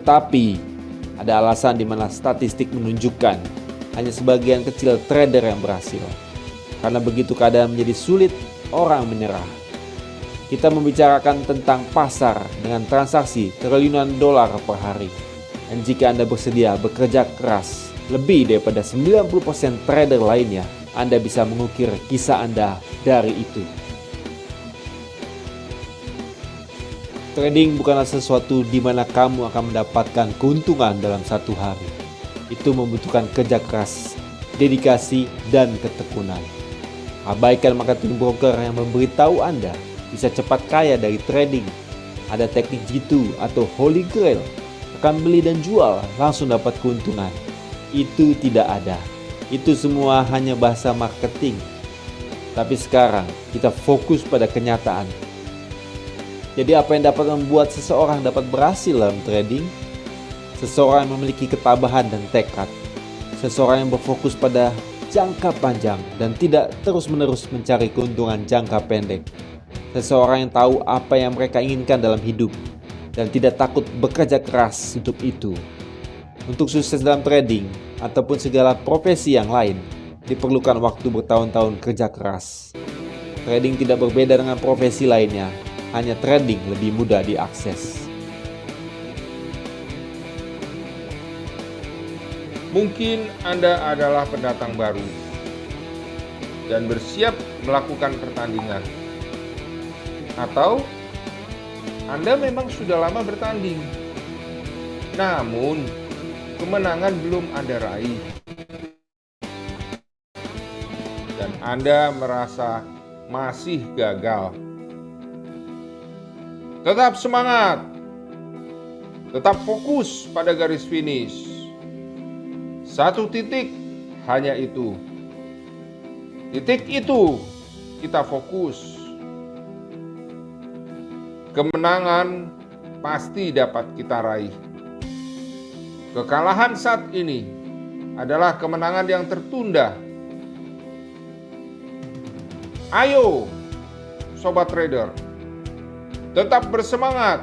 Tapi, ada alasan di mana statistik menunjukkan hanya sebagian kecil trader yang berhasil. Karena begitu keadaan menjadi sulit, orang menyerah. Kita membicarakan tentang pasar dengan transaksi triliunan dolar per hari. Dan jika Anda bersedia bekerja keras lebih daripada 90% trader lainnya, Anda bisa mengukir kisah Anda dari itu. Trading bukanlah sesuatu di mana kamu akan mendapatkan keuntungan dalam satu hari. Itu membutuhkan kerja keras, dedikasi, dan ketekunan. Abaikan marketing broker yang memberitahu Anda bisa cepat kaya dari trading. Ada teknik G2 atau Holy Grail, tekan beli dan jual langsung dapat keuntungan. Itu tidak ada. Itu semua hanya bahasa marketing. Tapi sekarang kita fokus pada kenyataan. Jadi apa yang dapat membuat seseorang dapat berhasil dalam trading? Seseorang yang memiliki ketabahan dan tekad. Seseorang yang berfokus pada jangka panjang dan tidak terus-menerus mencari keuntungan jangka pendek. Seseorang yang tahu apa yang mereka inginkan dalam hidup dan tidak takut bekerja keras untuk itu. Untuk sukses dalam trading ataupun segala profesi yang lain, diperlukan waktu bertahun-tahun kerja keras. Trading tidak berbeda dengan profesi lainnya, hanya trading lebih mudah diakses. Mungkin Anda adalah pendatang baru dan bersiap melakukan pertandingan. Atau Anda memang sudah lama bertanding, namun kemenangan belum Anda raih. Dan Anda merasa masih gagal. Tetap semangat. Tetap fokus pada garis finish. Satu titik, hanya itu. Titik itu kita fokus. Kemenangan pasti dapat kita raih. Kekalahan saat ini adalah kemenangan yang tertunda. Ayo, sobat trader, tetap bersemangat,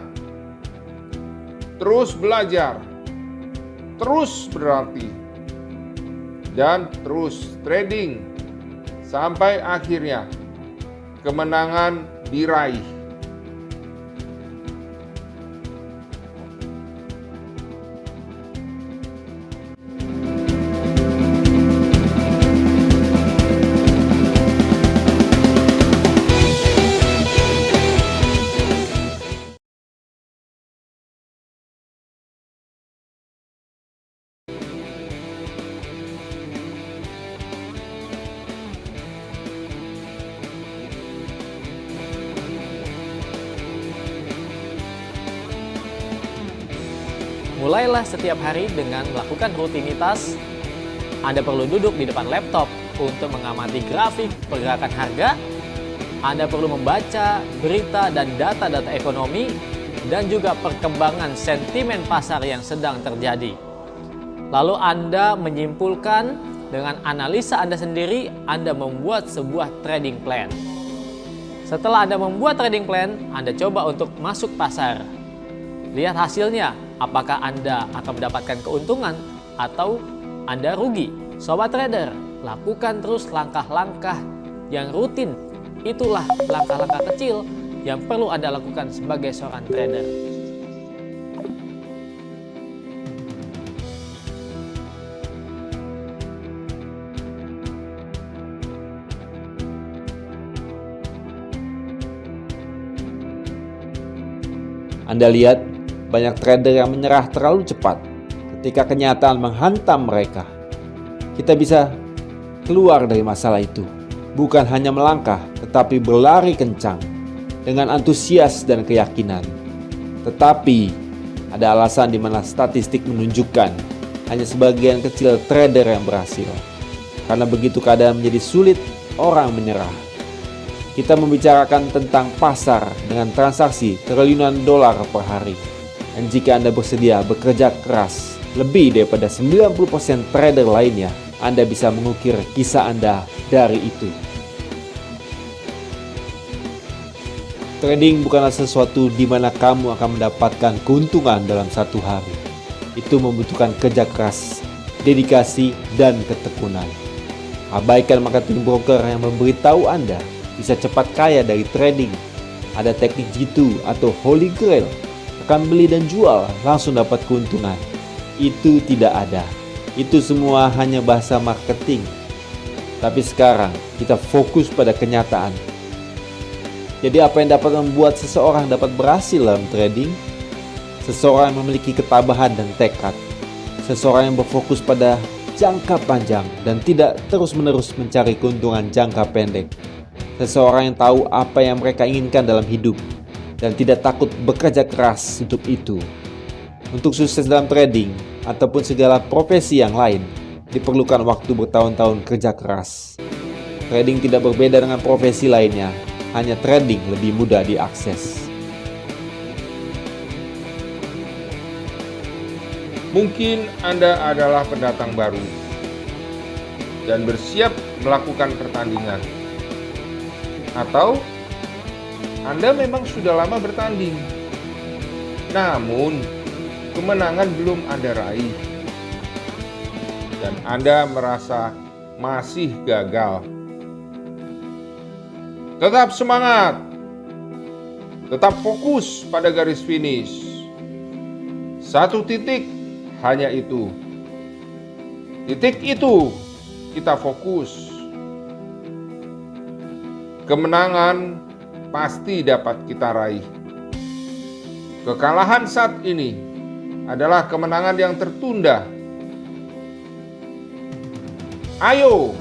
terus belajar, terus berlatih, dan terus trading sampai akhirnya kemenangan diraih. Mulailah setiap hari dengan melakukan rutinitas. Anda perlu duduk di depan laptop untuk mengamati grafik pergerakan harga. Anda perlu membaca berita dan data-data ekonomi dan juga perkembangan sentimen pasar yang sedang terjadi. Lalu Anda menyimpulkan dengan analisa Anda sendiri, Anda membuat sebuah trading plan. Setelah Anda membuat trading plan, Anda coba untuk masuk pasar. Lihat hasilnya. Apakah Anda akan mendapatkan keuntungan atau Anda rugi? Sobat trader, lakukan terus langkah-langkah yang rutin. Itulah langkah-langkah kecil yang perlu Anda lakukan sebagai seorang trader. Anda lihat banyak trader yang menyerah terlalu cepat ketika kenyataan menghantam mereka. Kita bisa keluar dari masalah itu, bukan hanya melangkah, tetapi berlari kencang dengan antusias dan keyakinan. Tetapi ada alasan di mana statistik menunjukkan hanya sebagian kecil trader yang berhasil. Karena begitu keadaan menjadi sulit, orang menyerah. Kita membicarakan tentang pasar dengan transaksi triliunan dolar per hari. Dan jika Anda bersedia bekerja keras lebih daripada 90% trader lainnya, Anda bisa mengukir kisah Anda dari itu. Trading bukanlah sesuatu di mana kamu akan mendapatkan keuntungan dalam satu hari. Itu membutuhkan kerja keras, dedikasi, dan ketekunan. Abaikan marketing broker yang memberitahu Anda bisa cepat kaya dari trading. Ada teknik G2 atau Holy Grail, akan beli dan jual langsung dapat keuntungan. Itu tidak ada. Itu semua hanya bahasa marketing. Tapi sekarang kita fokus pada kenyataan. Jadi apa yang dapat membuat seseorang dapat berhasil dalam trading? Seseorang yang memiliki ketabahan dan tekad. Seseorang yang berfokus pada jangka panjang dan tidak terus-menerus mencari keuntungan jangka pendek. Seseorang yang tahu apa yang mereka inginkan dalam hidup dan tidak takut bekerja keras untuk itu. Untuk sukses dalam trading ataupun segala profesi yang lain, diperlukan waktu bertahun-tahun kerja keras. Trading tidak berbeda dengan profesi lainnya, hanya trading lebih mudah diakses. Mungkin Anda adalah pendatang baru dan bersiap melakukan pertandingan. Atau Anda memang sudah lama bertanding, namun kemenangan belum Anda raih. Dan Anda merasa masih gagal. Tetap semangat. Tetap fokus pada garis finish. Satu titik, hanya itu. Titik itu kita fokus. Kemenangan pasti dapat kita raih. Kekalahan saat ini adalah kemenangan yang tertunda. Ayo,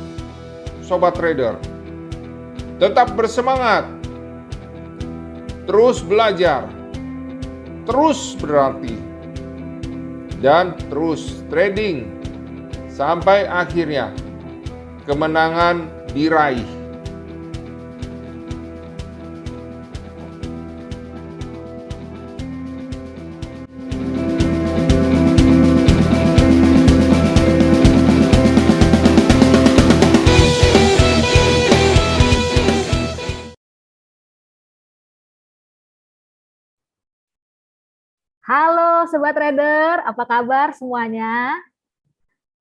sobat trader, tetap bersemangat, terus belajar, terus berlatih, dan terus trading sampai akhirnya kemenangan diraih. Halo Sobat Trader, apa kabar semuanya?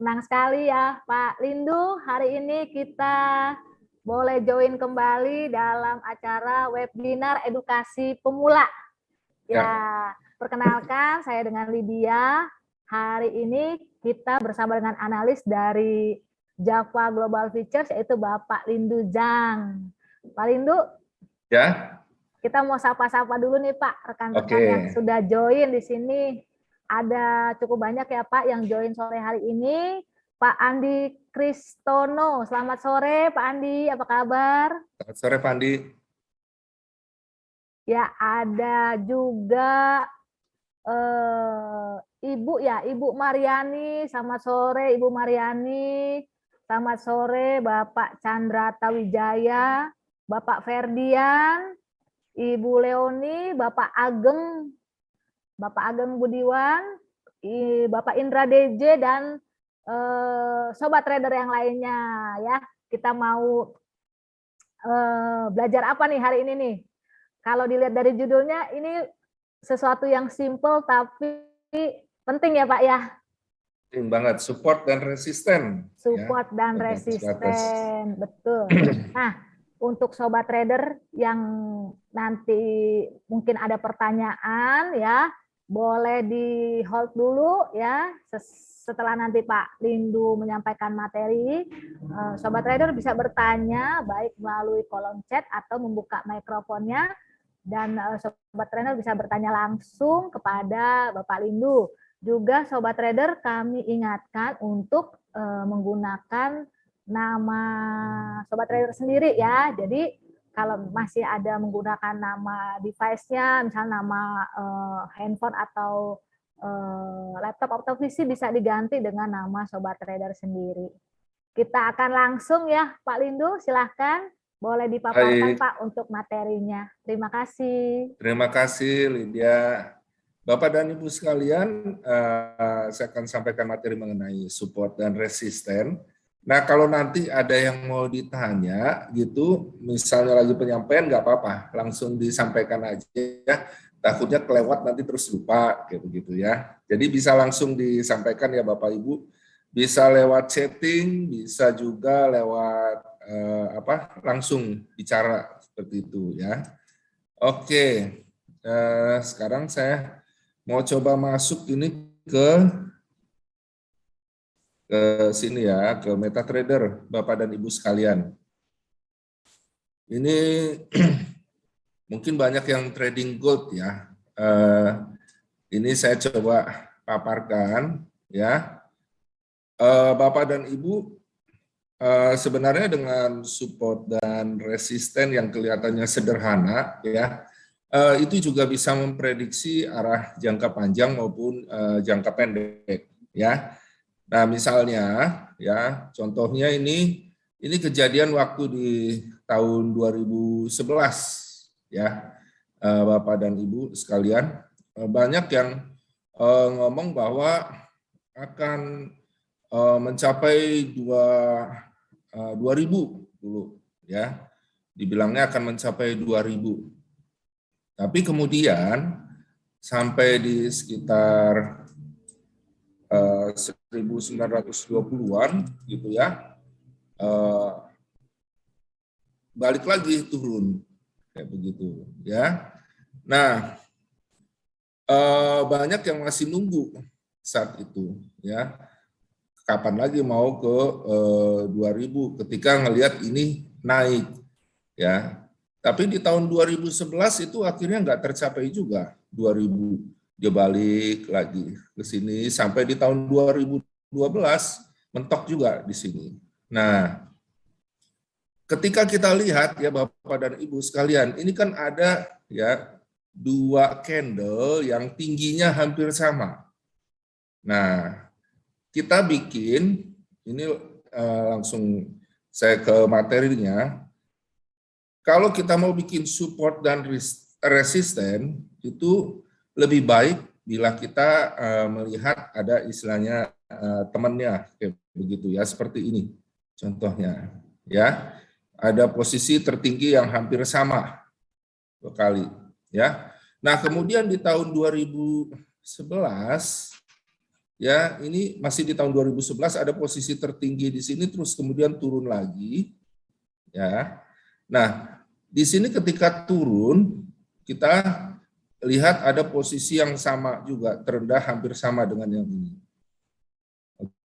Senang sekali ya Pak Lindu, hari ini kita boleh join kembali dalam acara webinar edukasi pemula. Ya, perkenalkan saya dengan Lydia. Hari ini kita bersama dengan analis dari Java Global Futures yaitu Bapak Lindu Zhang. Pak Lindu? Ya. Kita mau sapa-sapa dulu nih Pak, rekan-rekan yang sudah join di sini. Ada cukup banyak ya Pak yang join sore hari ini. Pak Andi Kristono, selamat sore Pak Andi, apa kabar? Selamat sore Pak Andi. Ya, ada juga Ibu Mariani, selamat sore Ibu Mariani. Selamat sore Bapak Chandra Tawijaya, Bapak Ferdian, Ibu Leoni, Bapak Ageng Budiwan, Bapak Indra DJ, dan sobat trader yang lainnya ya. Kita mau belajar apa nih hari ini nih? Kalau dilihat dari judulnya ini sesuatu yang simple tapi penting ya Pak ya. Penting banget, support dan resisten. Support ya, dan resisten, betul. Nah, untuk sobat trader yang nanti mungkin ada pertanyaan ya, boleh di hold dulu ya. Setelah nanti Pak Lindu menyampaikan materi, sobat trader bisa bertanya baik melalui kolom chat atau membuka mikrofonnya, dan sobat trader bisa bertanya langsung kepada Bapak Lindu. Juga sobat trader kami ingatkan untuk menggunakan nama sobat trader sendiri ya. Jadi kalau masih ada menggunakan nama device-nya, misalnya nama handphone atau laptop atau PC, bisa diganti dengan nama sobat trader sendiri. Kita akan langsung ya Pak Lindu, silahkan boleh dipaparkan Pak untuk materinya. Terima kasih. Terima kasih Lydia. Bapak dan Ibu sekalian, saya akan sampaikan materi mengenai support dan resisten. Nah, kalau nanti ada yang mau ditanya gitu, misalnya lagi penyampaian, nggak apa-apa, langsung disampaikan aja ya. takutnya kelewat nanti terus lupa kayak begitu ya. Jadi bisa langsung disampaikan ya Bapak Ibu, bisa lewat chatting, bisa juga lewat langsung bicara seperti itu ya. Oke, sekarang saya mau coba masuk ini ke sini ya, ke MetaTrader Bapak dan Ibu sekalian. Ini mungkin banyak yang trading gold ya. Ini saya coba paparkan ya. Bapak dan Ibu, sebenarnya dengan support dan resisten yang kelihatannya sederhana ya, itu juga bisa memprediksi arah jangka panjang maupun jangka pendek ya. Nah, misalnya ya, contohnya ini kejadian waktu di tahun 2011 ya, Bapak dan Ibu sekalian, banyak yang ngomong bahwa akan mencapai 2000 dulu ya, dibilangnya akan mencapai 2000. Tapi kemudian sampai di sekitar 1920-an gitu ya, balik lagi turun kayak begitu ya. Nah, banyak yang masih nunggu saat itu ya, kapan lagi mau ke 2000 ketika ngelihat ini naik ya. Tapi di tahun 2011 itu akhirnya nggak tercapai juga 2000, dia balik lagi ke sini sampai di tahun 2012 mentok juga di sini. Nah, ketika kita lihat ya Bapak dan Ibu sekalian, ini kan ada ya 2 candle yang tingginya hampir sama. Nah, kita bikin ini langsung saya ke materinya. Kalau kita mau bikin support dan resisten itu lebih baik bila kita melihat ada istilahnya temannya kayak begitu ya, seperti ini contohnya ya. Ada posisi tertinggi yang hampir sama 2 kali ya. Nah, kemudian di tahun 2011 ya, ini masih di tahun 2011 ada posisi tertinggi di sini terus kemudian turun lagi ya. Nah, di sini ketika turun kita lihat ada posisi yang sama juga, terendah hampir sama dengan yang ini.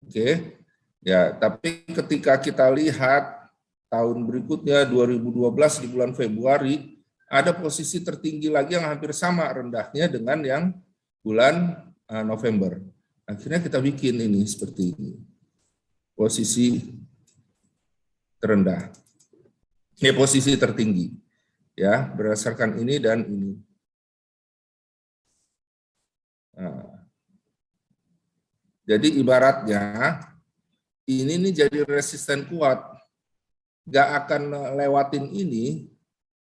Oke. Ya, tapi ketika kita lihat tahun berikutnya 2012 di bulan Februari ada posisi tertinggi lagi yang hampir sama rendahnya dengan yang bulan November. Akhirnya kita bikin ini seperti ini. Posisi terendah. Ini posisi tertinggi. Ya, berdasarkan ini dan ini. Nah, jadi ibaratnya ini nih jadi resisten kuat. Nggak akan lewatin ini,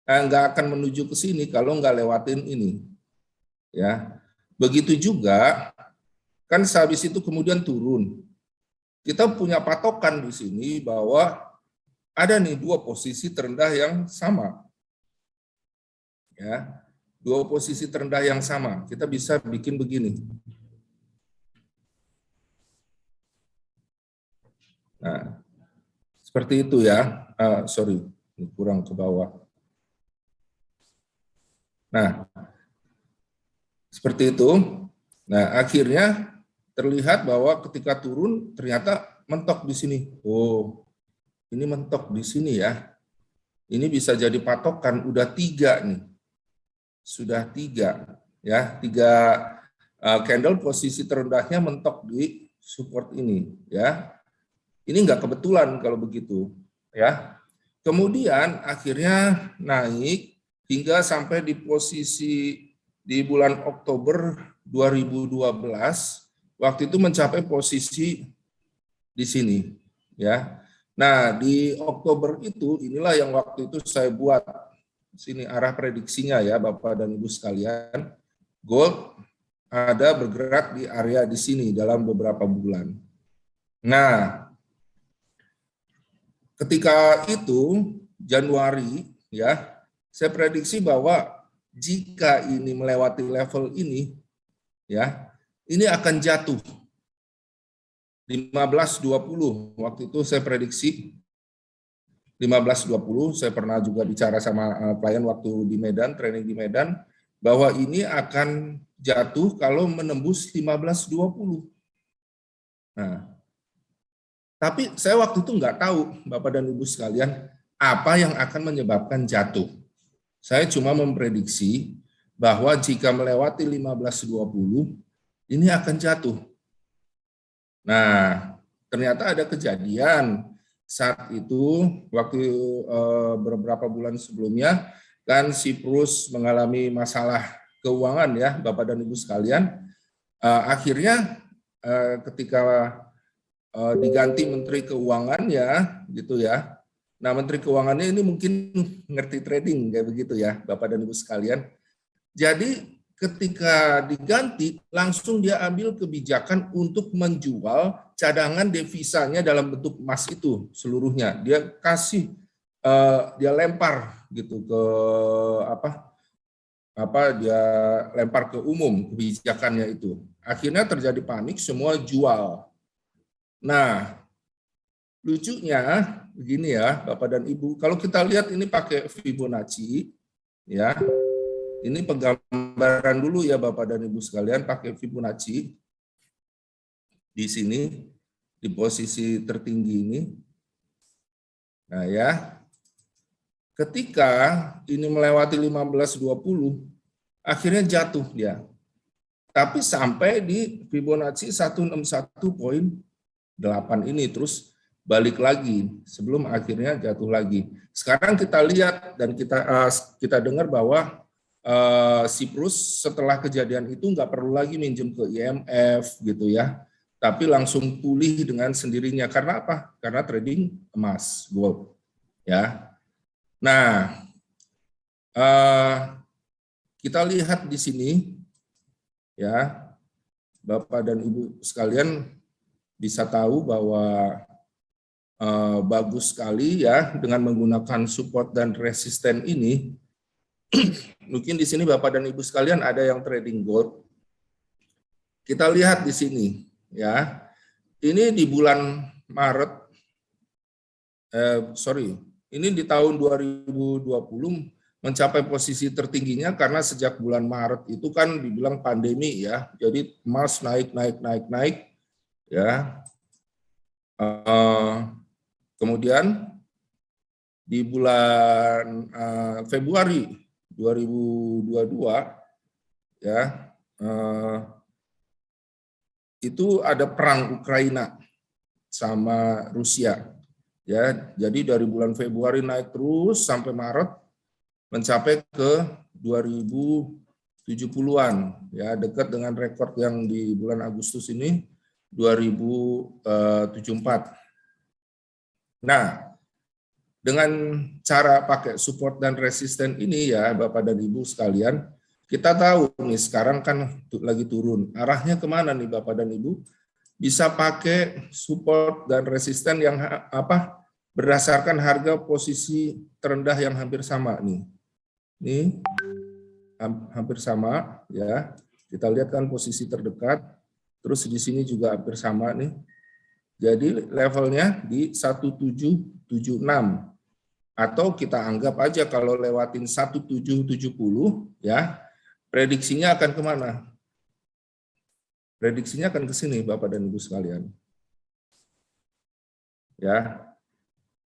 nggak akan menuju ke sini kalau nggak lewatin ini. Ya, begitu juga kan sehabis itu kemudian turun. Kita punya patokan di sini bahwa ada nih 2 posisi terendah yang sama. Ya, 2 posisi terendah yang sama. Kita bisa bikin begini. Nah, seperti itu ya. Sorry, kurang ke bawah. Nah, seperti itu. Nah, akhirnya terlihat bahwa ketika turun ternyata mentok di sini. Oh, ini mentok di sini ya. Ini bisa jadi patokan, udah 3 nih. Sudah 3 ya, 3 candle posisi terendahnya mentok di support ini ya. Ini enggak kebetulan kalau begitu ya. Kemudian akhirnya naik hingga sampai di posisi di bulan Oktober 2012, waktu itu mencapai posisi di sini ya. Nah, di Oktober itu inilah yang waktu itu saya buat sini arah prediksinya ya Bapak dan Ibu sekalian. Gold ada bergerak di area di sini dalam beberapa bulan. Nah, ketika itu Januari ya, saya prediksi bahwa jika ini melewati level ini, ya, ini akan jatuh 15.20. Waktu itu saya prediksi 15.20. Saya pernah juga bicara sama klien waktu di Medan, training di Medan, bahwa ini akan jatuh kalau menembus 15.20. Nah, tapi saya waktu itu nggak tahu, Bapak dan Ibu sekalian, apa yang akan menyebabkan jatuh. Saya cuma memprediksi bahwa jika melewati 15.20, ini akan jatuh. Nah, ternyata ada kejadian saat itu, waktu beberapa bulan sebelumnya, kan Siprus mengalami masalah keuangan ya, Bapak dan Ibu sekalian. Akhirnya ketika diganti Menteri Keuangan ya, gitu ya. Nah, Menteri Keuangannya ini mungkin ngerti trading kayak begitu ya, Bapak dan Ibu sekalian. Jadi ketika diganti, langsung dia ambil kebijakan untuk menjual cadangan devisanya dalam bentuk emas itu seluruhnya. Dia kasih, dia lempar gitu ke dia lempar ke umum kebijakannya itu. Akhirnya terjadi panik, semua jual. Nah, lucunya begini ya, Bapak dan Ibu, kalau kita lihat ini pakai Fibonacci, ya, ini penggambaran dulu ya Bapak dan Ibu sekalian, pakai Fibonacci di sini, di posisi tertinggi ini. Nah ya, ketika ini melewati 15.20, akhirnya jatuh dia. Tapi sampai di Fibonacci 161.8 ini, terus balik lagi sebelum akhirnya jatuh lagi. Sekarang kita lihat dan kita dengar bahwa Siprus setelah kejadian itu nggak perlu lagi minjem ke IMF gitu ya, tapi langsung pulih dengan sendirinya. Karena apa? Karena trading emas, gold. Ya. Nah, kita lihat di sini ya, Bapak dan Ibu sekalian bisa tahu bahwa bagus sekali ya dengan menggunakan support dan resisten ini. Mungkin di sini Bapak dan Ibu sekalian ada yang trading gold. Kita lihat di sini ya. Ini di bulan Maret, ini di tahun 2020 mencapai posisi tertingginya karena sejak bulan Maret itu kan dibilang pandemi ya. Jadi emas naik ya. Kemudian di bulan Februari 2022 ya, itu ada perang Ukraina sama Rusia ya. Jadi dari bulan Februari naik terus sampai Maret mencapai ke 2070-an ya, dekat dengan rekor yang di bulan Agustus ini 2074. Nah, dengan cara pakai support dan resisten ini ya Bapak dan Ibu sekalian, kita tahu nih sekarang kan lagi turun. Arahnya kemana nih Bapak dan Ibu? Bisa pakai support dan resisten yang berdasarkan harga posisi terendah yang hampir sama nih. Ini hampir sama ya. Kita lihat kan posisi terdekat. Terus di sini juga hampir sama nih. Jadi levelnya di 1776. Atau kita anggap aja kalau lewatin 1770 ya, prediksinya akan kemana? Prediksinya akan ke sini Bapak dan Ibu sekalian. Ya.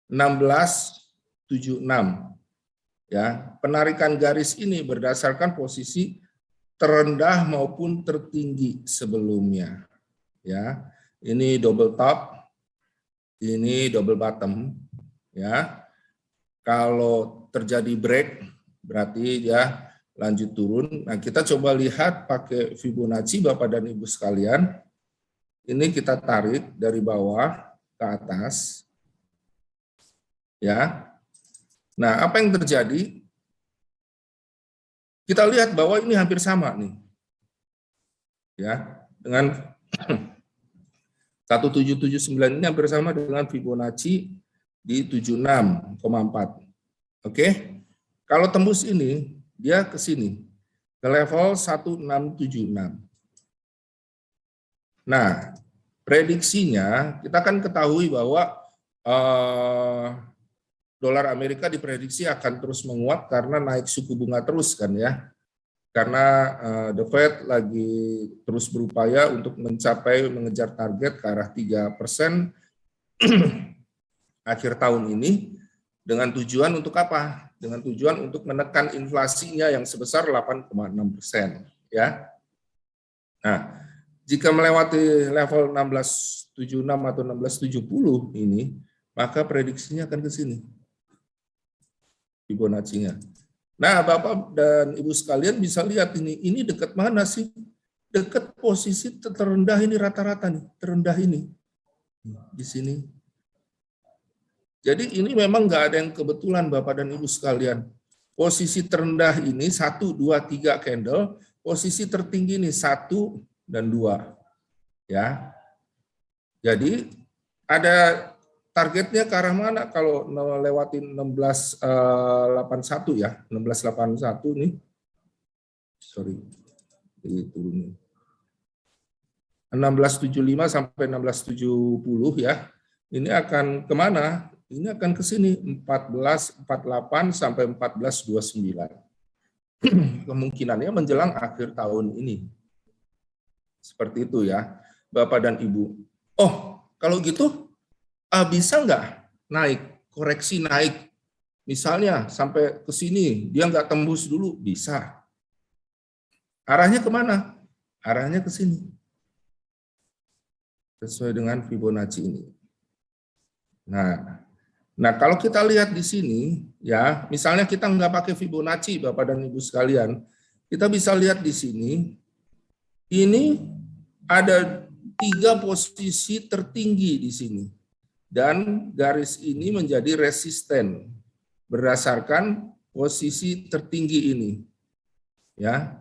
1676. Ya, penarikan garis ini berdasarkan posisi terendah maupun tertinggi sebelumnya. Ya. Ini double top, ini double bottom, ya. Kalau terjadi break, berarti ya lanjut turun. Nah, kita coba lihat pakai Fibonacci, Bapak dan Ibu sekalian. Ini kita tarik dari bawah ke atas. Ya. Nah, apa yang terjadi? Kita lihat bahwa ini hampir sama nih. Ya, dengan 1779 ini hampir sama dengan Fibonacci di 76,4. Oke. Kalau tembus ini dia ke sini, ke level 1676. Nah, prediksinya kita kan ketahui bahwa dolar Amerika diprediksi akan terus menguat karena naik suku bunga terus kan ya. Karena The Fed lagi terus berupaya untuk mengejar target ke arah 3% akhir tahun ini, dengan tujuan untuk apa? Dengan tujuan untuk menekan inflasinya yang sebesar 8,6%. Ya. Nah, jika melewati level 1676 atau 1670 ini, maka prediksinya akan ke sini. Fibonacci-nya. Nah, Bapak dan Ibu sekalian bisa lihat ini dekat mana sih? Dekat posisi terendah ini rata-rata nih, terendah ini. Di sini. Jadi ini memang nggak ada yang kebetulan Bapak dan Ibu sekalian. Posisi terendah ini 1, 2, 3 candle, posisi tertinggi ini 1 dan 2. Ya. Jadi ada targetnya ke arah mana kalau lewatin 1681 ya, 1681 nih. Sorry. Diturunin. 1675 sampai 1670 ya. Ini akan kemana? Ini akan ke sini 1448 sampai 1429. Kemungkinannya menjelang akhir tahun ini. Seperti itu ya, Bapak dan Ibu. Oh, kalau gitu bisa nggak naik, koreksi naik? Misalnya sampai ke sini, dia nggak tembus dulu, bisa. Arahnya kemana? Arahnya ke sini. Sesuai dengan Fibonacci ini. Nah, kalau kita lihat di sini, ya, misalnya kita nggak pakai Fibonacci, Bapak dan Ibu sekalian, kita bisa lihat di sini, ini ada 3 posisi tertinggi di sini. Dan garis ini menjadi resisten berdasarkan posisi tertinggi ini. Ya.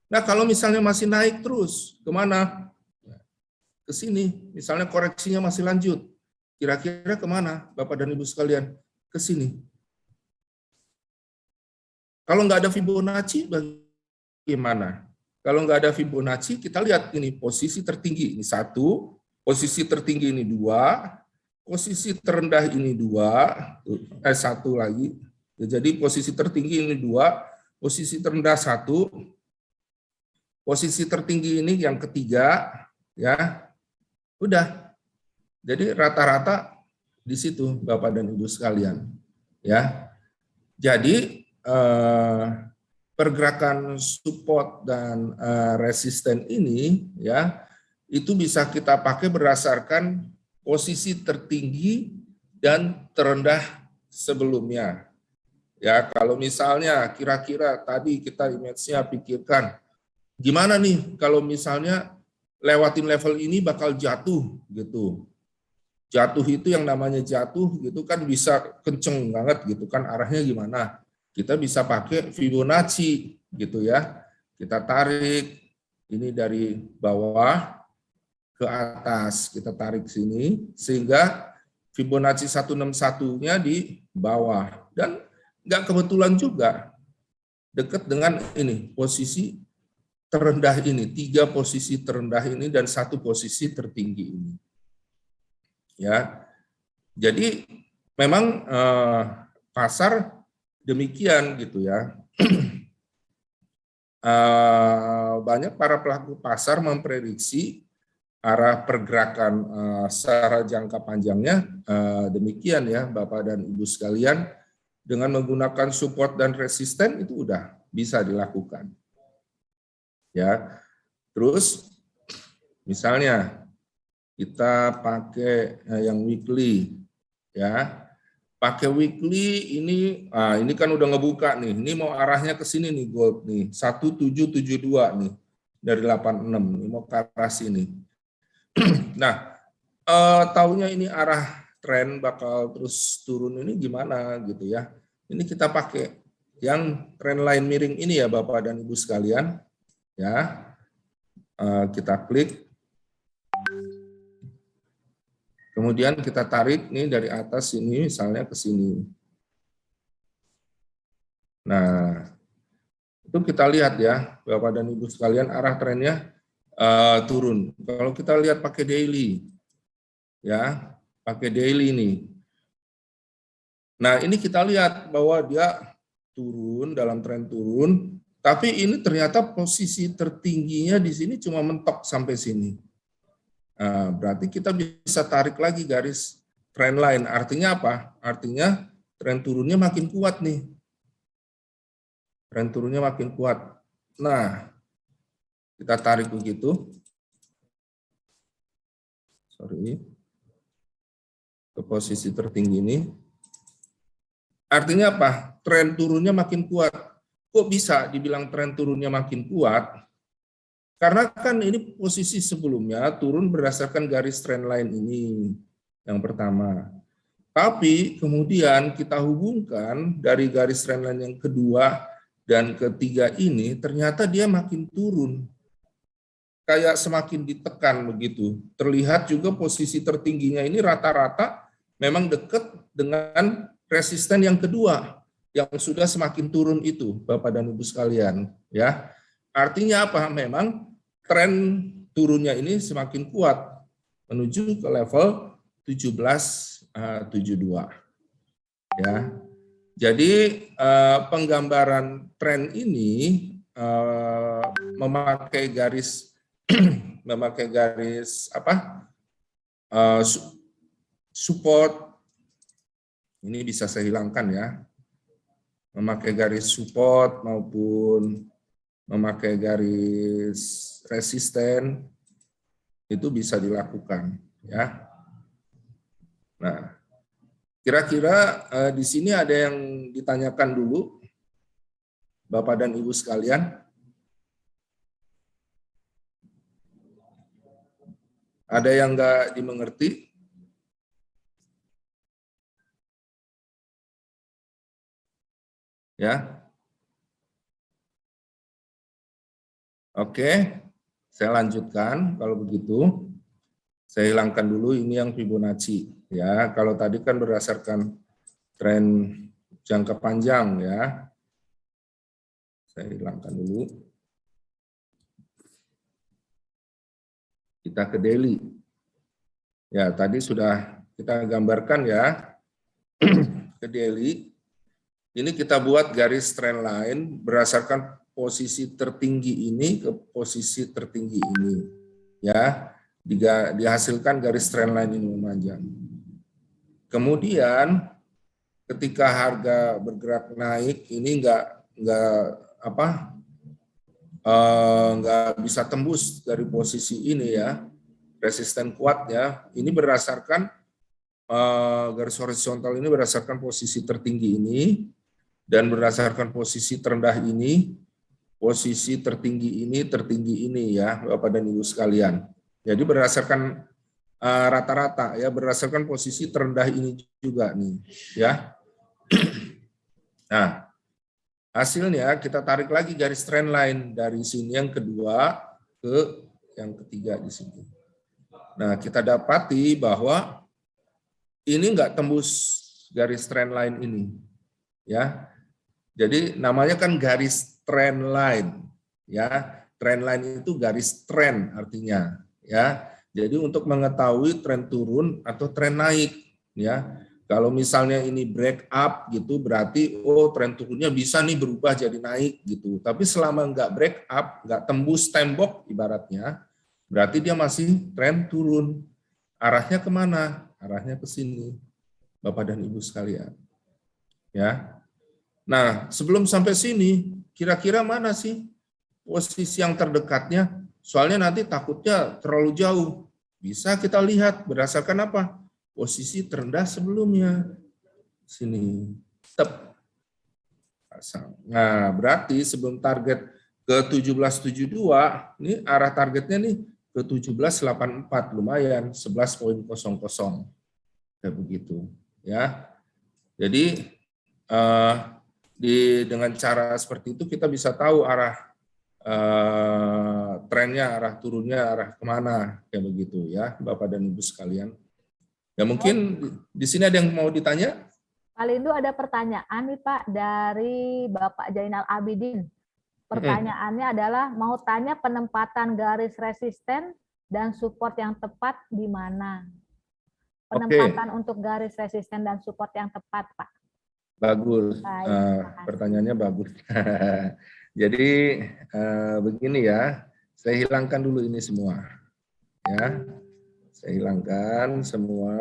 Nah, kalau misalnya masih naik terus, kemana? Ke sini. Misalnya koreksinya masih lanjut. Kira-kira kemana, Bapak dan Ibu sekalian? Ke sini. Kalau nggak ada Fibonacci, bagaimana? Kalau nggak ada Fibonacci, kita lihat ini posisi tertinggi. Ini 1, posisi tertinggi ini 2, posisi terendah ini 2, 1 lagi. Jadi posisi tertinggi ini 2, posisi terendah 1, posisi tertinggi ini yang ketiga, ya. Udah. Jadi rata-rata di situ Bapak dan Ibu sekalian, ya. Jadi pergerakan support dan resisten ini, ya, itu bisa kita pakai berdasarkan posisi tertinggi dan terendah sebelumnya. Ya, kalau misalnya kira-kira tadi kita image-nya pikirkan, gimana nih kalau misalnya lewatin level ini bakal jatuh gitu. Jatuh itu yang namanya jatuh gitu kan bisa kenceng banget gitu kan, arahnya gimana? Kita bisa pakai Fibonacci gitu ya. Kita tarik ini dari bawah ke atas, kita tarik sini sehingga Fibonacci 161-nya di bawah, dan nggak kebetulan juga dekat dengan ini posisi terendah ini, 3 posisi terendah ini dan 1 posisi tertinggi ini. Ya, jadi memang pasar demikian gitu ya. Banyak para pelaku pasar memprediksi arah pergerakan secara jangka panjangnya demikian ya, Bapak dan Ibu sekalian, dengan menggunakan support dan resisten itu udah bisa dilakukan. Ya, terus misalnya kita pakai yang weekly, ya. Pakai weekly ini kan udah ngebuka nih. Ini mau arahnya ke sini nih gold nih, 1772 nih dari 86. Ini mau ke arah sini. Nah, taunya ini arah tren bakal terus turun ini gimana gitu ya. Ini kita pakai yang trend line miring ini ya Bapak dan Ibu sekalian. Ya. Kita klik. Kemudian kita tarik nih dari atas ini misalnya ke sini. Nah, itu kita lihat ya, Bapak dan Ibu sekalian, arah trennya turun. Kalau kita lihat pakai daily, ya, pakai daily nih. Nah, ini kita lihat bahwa dia turun, dalam tren turun, tapi ini ternyata posisi tertingginya di sini cuma mentok sampai sini. Nah, berarti kita bisa tarik lagi garis trend line. Artinya apa? Artinya tren turunnya makin kuat nih. Tren turunnya makin kuat. Nah, kita tarik begitu. Sorry. Ke posisi tertinggi ini. Artinya apa? Tren turunnya makin kuat. Kok bisa dibilang tren turunnya makin kuat? Karena kan ini posisi sebelumnya turun berdasarkan garis trend line ini. Yang pertama. Tapi kemudian kita hubungkan dari garis trend line yang kedua dan ketiga ini, ternyata dia makin turun. Kayak semakin ditekan begitu. Terlihat juga posisi tertingginya ini rata-rata memang dekat dengan resisten yang kedua yang sudah semakin turun itu, Bapak dan Ibu sekalian, ya. Artinya apa? Memang tren turunnya ini semakin kuat menuju ke level 1772. Ya. Jadi penggambaran tren ini memakai garis support. Ini bisa saya hilangkan ya. Memakai garis support maupun memakai garis resisten itu bisa dilakukan ya. Nah, kira-kira di sini ada yang ditanyakan dulu Bapak dan Ibu sekalian? Ada yang nggak dimengerti? Ya. Oke, saya lanjutkan kalau begitu. Saya hilangkan dulu ini yang Fibonacci ya. Kalau tadi kan berdasarkan tren jangka panjang ya. Saya hilangkan dulu. Kita ke daily. Ya, tadi sudah kita gambarkan ya. Ke daily. Ini kita buat garis trend line berdasarkan posisi tertinggi ini ke posisi tertinggi ini. Ya, dihasilkan garis trend line ini memanjang. Kemudian ketika harga bergerak naik ini nggak bisa tembus dari posisi ini ya, resisten kuat ya. Ini berdasarkan garis horizontal ini berdasarkan posisi tertinggi ini. Dan berdasarkan posisi terendah ini, posisi tertinggi ini ya, Bapak dan Ibu sekalian. Jadi berdasarkan rata-rata ya, berdasarkan posisi terendah ini juga nih, ya. Nah, hasilnya kita tarik lagi garis trend line dari sini yang kedua ke yang ketiga di sini. Nah, kita dapati bahwa ini enggak tembus garis trend line ini, ya. Jadi namanya kan garis trend line, ya. Trend line itu garis tren artinya, ya. Jadi untuk mengetahui tren turun atau tren naik, ya. Kalau misalnya ini break up gitu, berarti tren turunnya bisa nih berubah jadi naik gitu. Tapi selama nggak break up, nggak tembus tembok ibaratnya, berarti dia masih tren turun. Arahnya kemana? Arahnya ke sini, Bapak dan Ibu sekalian, ya. Nah, sebelum sampai sini, kira-kira mana sih posisi yang terdekatnya? Soalnya nanti takutnya terlalu jauh. Bisa kita lihat berdasarkan apa? Posisi terendah sebelumnya. Sini. Tep. Nah, berarti sebelum target ke 1772, ini arah targetnya nih ke 1784, lumayan 11.00. Kayak begitu, ya. Jadi dengan cara seperti itu kita bisa tahu arah trennya, arah turunnya, arah kemana, kayak begitu ya, Bapak dan Ibu sekalian. Ya mungkin di sini ada yang mau ditanya? Pak Lindu, ada pertanyaan nih Pak dari Bapak Jainal Abidin. pertanyaannya adalah mau tanya penempatan garis resisten dan support yang tepat di mana? Penempatan untuk garis resisten dan support yang tepat, Pak. Bagus, Baik, pertanyaannya bagus. Jadi begini ya, saya hilangkan dulu ini semua. Ya, saya hilangkan semua.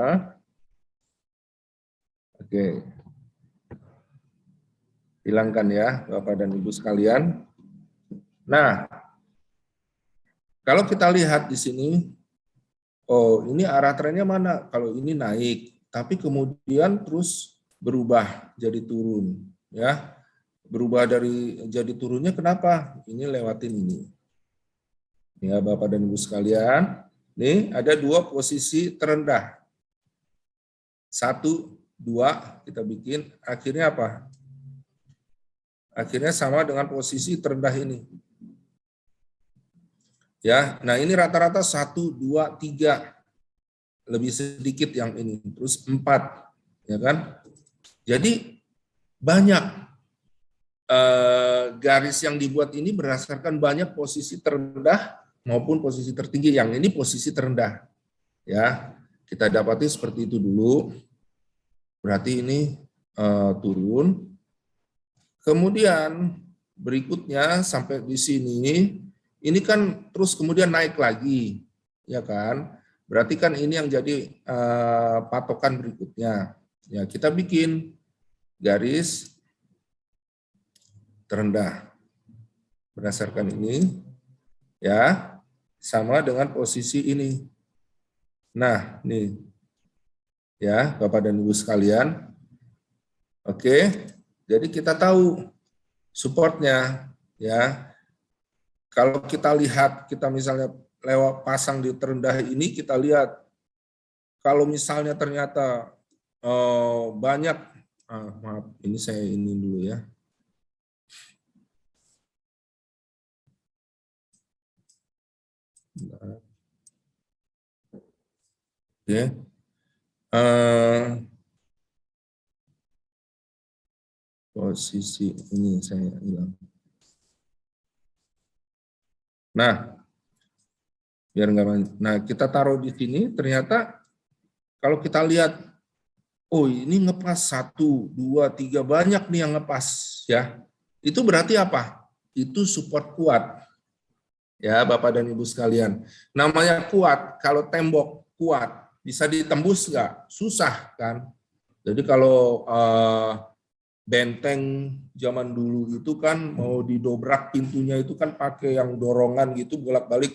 Oke. Hilangkan ya, Bapak dan Ibu sekalian. Nah, kalau kita lihat di sini, oh ini arah trennya mana? Kalau ini naik, tapi kemudian terus berubah jadi turun, ya. Berubah dari jadi turunnya kenapa? Ini lewatin ini. Ya, Bapak dan Ibu sekalian, nih ada dua posisi terendah. 1, 2 kita bikin, akhirnya apa? Akhirnya sama dengan posisi terendah ini. Ya, nah ini rata-rata 1, 2, 3. Lebih sedikit yang ini, terus 4, ya kan? Jadi banyak garis yang dibuat ini berdasarkan banyak posisi terendah maupun posisi tertinggi. Yang ini posisi terendah. Ya, kita dapati seperti itu dulu. Berarti ini turun. Kemudian berikutnya sampai di sini, ini kan terus kemudian naik lagi, ya kan? Berarti kan ini yang jadi patokan berikutnya. Ya, kita bikin garis terendah berdasarkan ini, ya, sama dengan posisi ini. Nah, nih, ya, Bapak dan Ibu sekalian. Oke. Jadi kita tahu supportnya, ya. Kalau kita lihat, kita misalnya lewat pasang di terendah ini, kita lihat kalau misalnya ternyata banyak, maaf, ini saya ini dulu ya. Oke. Posisi ini saya hilang. Nah, biar nggak. Nah, kita taruh di sini. Ternyata kalau kita lihat, oh ini ngepas 1, 2, 3 banyak nih yang ngepas, ya. Itu berarti apa? Itu support kuat, ya Bapak dan Ibu sekalian. Namanya kuat. Kalau tembok kuat, bisa ditembus nggak? Susah kan. Jadi kalau benteng zaman dulu itu kan mau didobrak pintunya itu kan pakai yang dorongan gitu bolak-balik,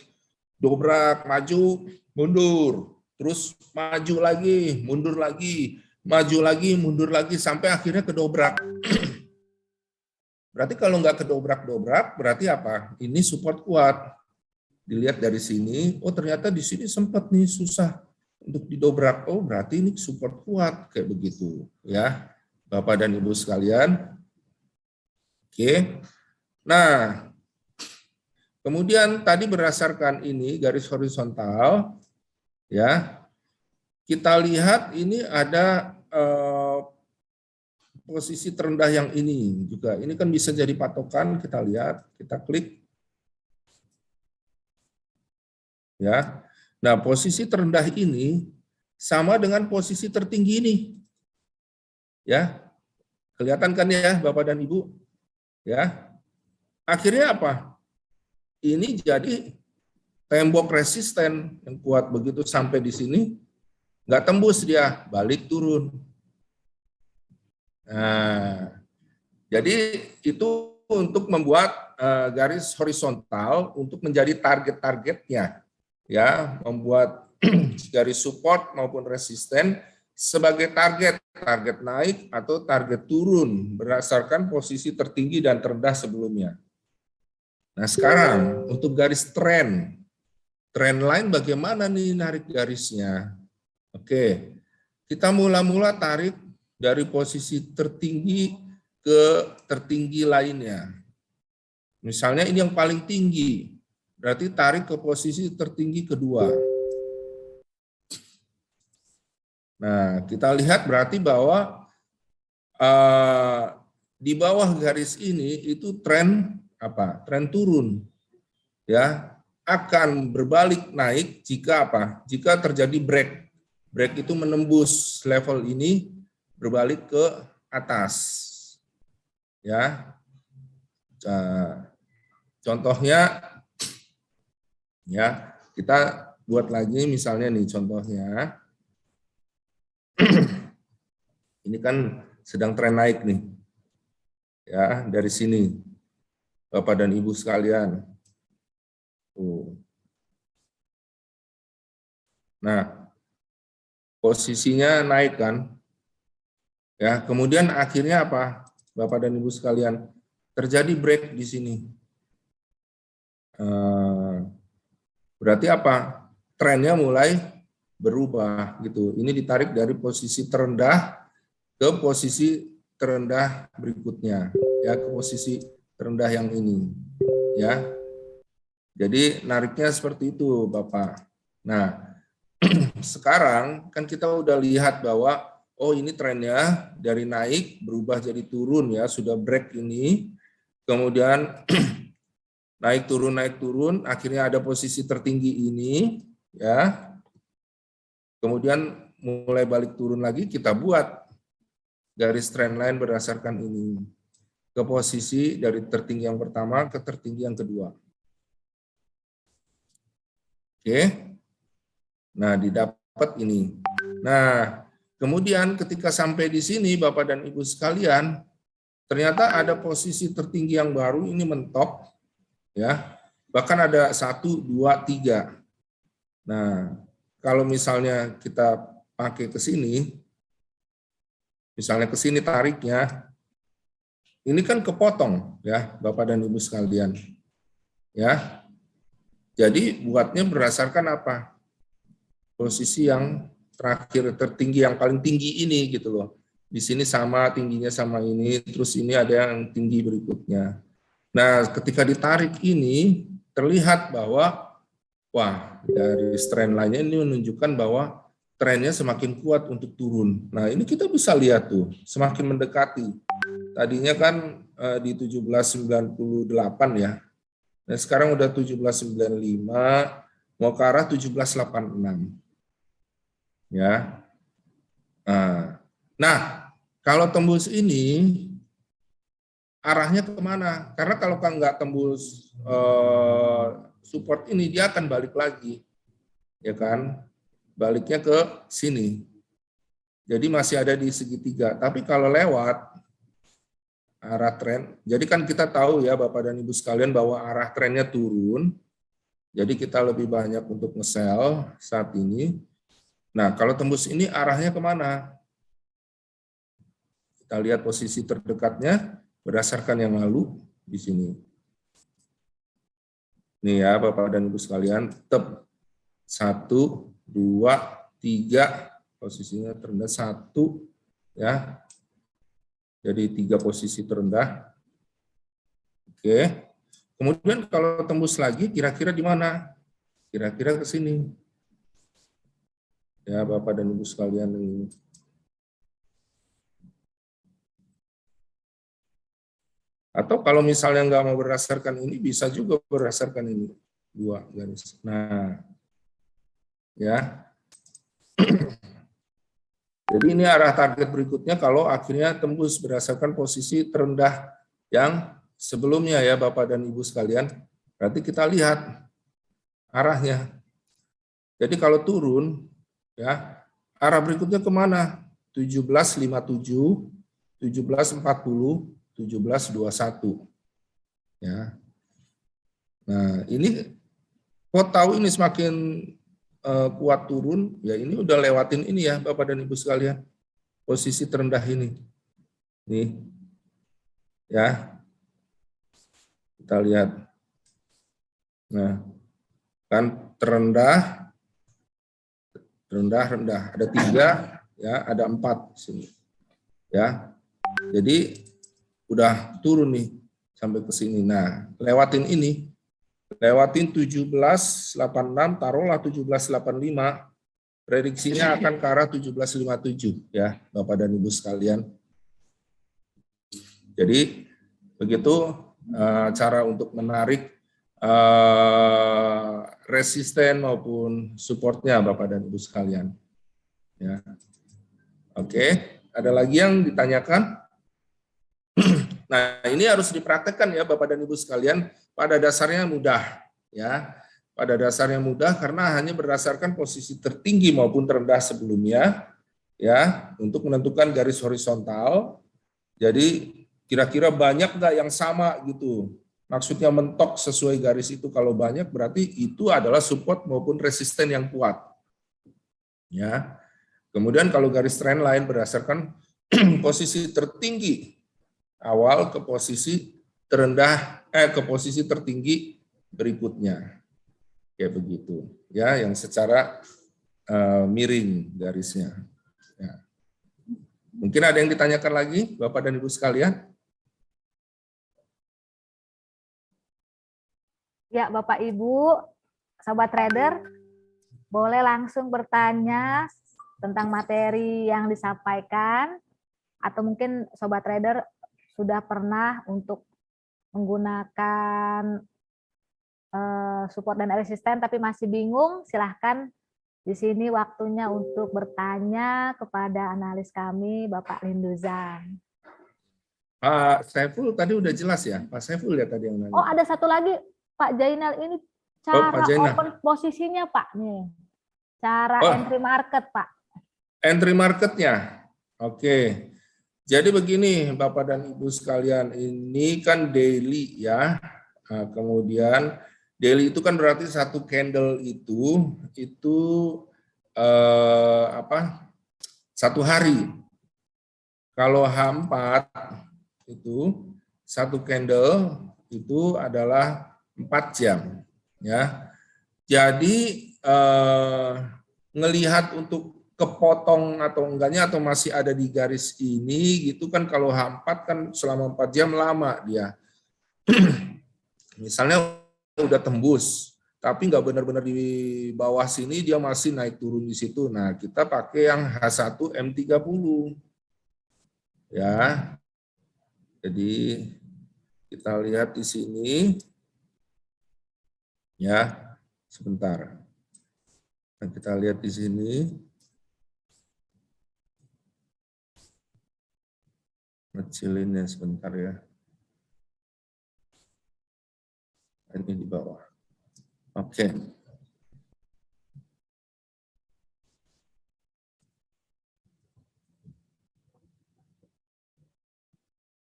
dobrak, maju, mundur, terus maju lagi, mundur lagi, maju lagi, mundur lagi sampai akhirnya kedobrak. Berarti kalau nggak kedobrak-dobrak berarti apa? Ini support kuat. Dilihat dari sini, oh ternyata di sini sempat nih susah untuk didobrak. Oh berarti ini support kuat kayak begitu, ya. Bapak dan Ibu sekalian. Oke. Nah, kemudian tadi berdasarkan ini garis horizontal, ya. Kita lihat ini ada posisi terendah yang ini juga. Ini kan bisa jadi patokan, kita lihat, kita klik. Ya. Nah, posisi terendah ini sama dengan posisi tertinggi ini. Ya. Kelihatan kan ya Bapak dan Ibu? Ya. Akhirnya apa? Ini jadi tembok resisten yang kuat begitu sampai di sini, nggak tembus dia, balik turun. Nah, jadi itu untuk membuat garis horizontal untuk menjadi target-targetnya, ya, membuat garis support maupun resisten sebagai target naik atau target turun berdasarkan posisi tertinggi dan terendah sebelumnya. Nah sekarang untuk garis trend line bagaimana nih narik garisnya? Oke, kita mula-mula tarik dari posisi tertinggi ke tertinggi lainnya. Misalnya ini yang paling tinggi, berarti tarik ke posisi tertinggi kedua. Nah, kita lihat berarti bahwa di bawah garis ini itu tren apa? Tren turun. Ya, akan berbalik naik jika apa? Jika terjadi break. Break itu menembus level ini berbalik ke atas. Ya. Contohnya ya, kita buat lagi misalnya nih contohnya. Ini kan sedang tren naik nih. Ya, dari sini. Bapak dan Ibu sekalian. Nah, posisinya naik kan? Ya, kemudian akhirnya apa? Bapak dan Ibu sekalian, terjadi break di sini. Berarti apa? Trennya mulai berubah gitu. Ini ditarik dari posisi terendah ke posisi terendah berikutnya, ya, ke posisi terendah yang ini, ya. Jadi nariknya seperti itu, Bapak. Nah, sekarang kan kita udah lihat bahwa oh ini trennya dari naik berubah jadi turun ya, sudah break ini. Kemudian naik turun, akhirnya ada posisi tertinggi ini ya. Kemudian mulai balik turun lagi, kita buat garis trend line berdasarkan ini ke posisi dari tertinggi yang pertama ke tertinggi yang kedua. Oke. Nah, didapat ini. Nah, kemudian ketika sampai di sini Bapak dan Ibu sekalian, ternyata ada posisi tertinggi yang baru ini mentok ya. Bahkan ada 1 2 3. Nah, kalau misalnya kita pakai ke sini, misalnya ke sini tariknya, ini kan kepotong ya Bapak dan Ibu sekalian. Ya. Jadi buatnya berdasarkan apa? Posisi yang terakhir tertinggi yang paling tinggi ini gitu loh. Di sini sama tingginya sama ini, terus ini ada yang tinggi berikutnya. Nah, ketika ditarik ini terlihat bahwa wah, dari trend lainnya ini menunjukkan bahwa trennya semakin kuat untuk turun. Nah, ini kita bisa lihat tuh, semakin mendekati. Tadinya kan di 1798 ya. Nah, sekarang udah 1795, mau ke arah 1786. Ya. Nah, kalau tembus ini, arahnya kemana? Karena kalau nggak tembus support ini, dia akan balik lagi. Ya kan? Baliknya ke sini. Jadi masih ada di segitiga. Tapi kalau lewat arah tren, jadi kan kita tahu ya Bapak dan Ibu sekalian bahwa arah trennya turun. Jadi kita lebih banyak untuk nge-sell saat ini. Nah, kalau tembus ini arahnya kemana? Kita lihat posisi terdekatnya berdasarkan yang lalu di sini. Nih ya Bapak dan Ibu sekalian, tetap 1, 2, 3, posisinya terendah 1 ya. Jadi 3 posisi terendah. Oke. Kemudian kalau tembus lagi kira-kira di mana? Kira-kira ke sini. Ya Bapak dan Ibu sekalian ini. Atau kalau misalnya nggak mau berdasarkan ini, bisa juga berdasarkan ini. 2 garis. Nah, ya. Jadi ini arah target berikutnya kalau akhirnya tembus berdasarkan posisi terendah yang sebelumnya ya Bapak dan Ibu sekalian. Berarti kita lihat arahnya. Jadi kalau turun, ya arah berikutnya kemana? 1757, 1740, 1721. Ya. Nah ini kok tahu ini semakin kuat turun, ya ini udah lewatin ini ya Bapak dan Ibu sekalian, posisi terendah ini. Nih, ya, kita lihat. Nah, kan terendah, rendah, ada 3, ya, ada 4 di sini. Ya, jadi udah turun nih sampai ke sini. Nah, lewatin ini. Lewatin 1786, taruhlah 1785, prediksinya akan ke arah 1757 ya Bapak dan Ibu sekalian. Jadi begitu cara untuk menarik resisten maupun supportnya Bapak dan Ibu sekalian. Ya. Oke, ada lagi yang ditanyakan? Nah, ini harus dipraktekkan ya Bapak dan Ibu sekalian. Pada dasarnya mudah, ya. Pada dasarnya mudah karena hanya berdasarkan posisi tertinggi maupun terendah sebelumnya, ya, untuk menentukan garis horizontal. Jadi kira-kira banyak nggak yang sama gitu. Maksudnya mentok sesuai garis itu. Kalau banyak berarti itu adalah support maupun resisten yang kuat. Ya. Kemudian kalau garis trendline berdasarkan posisi tertinggi awal ke posisi terendah ke posisi tertinggi berikutnya. Kayak begitu. Ya, yang secara miring garisnya. Ya. Mungkin ada yang ditanyakan lagi Bapak dan Ibu sekalian? Ya, Bapak Ibu, Sobat Trader, boleh langsung bertanya tentang materi yang disampaikan, atau mungkin Sobat Trader sudah pernah untuk menggunakan support dan resisten tapi masih bingung, silahkan di sini waktunya untuk bertanya kepada analis kami, Bapak Linduzan. Pak Saiful tadi udah jelas ya? Pak Saiful ya tadi yang nanya. Oh, ada satu lagi, Pak Jainal, ini cara Pak Jainal. open posisinya, Pak. Nih, cara entry market, Pak. Entry marketnya, oke. Jadi begini, Bapak dan Ibu sekalian, ini kan daily ya. Nah, kemudian daily itu kan berarti satu candle itu satu hari. Kalau H4 itu satu candle itu adalah 4 jam, ya. Jadi ngelihat untuk kepotong atau enggaknya atau masih ada di garis ini gitu kan, kalau H4 kan selama 4 jam lama dia. Misalnya udah tembus, tapi nggak benar-benar di bawah sini dia masih naik turun di situ. Nah, kita pakai yang H1 M30. Ya. Jadi kita lihat di sini. Ya, sebentar. Nah, kita lihat di sini. Kecilinnya sebentar ya. Ini di bawah. Oke.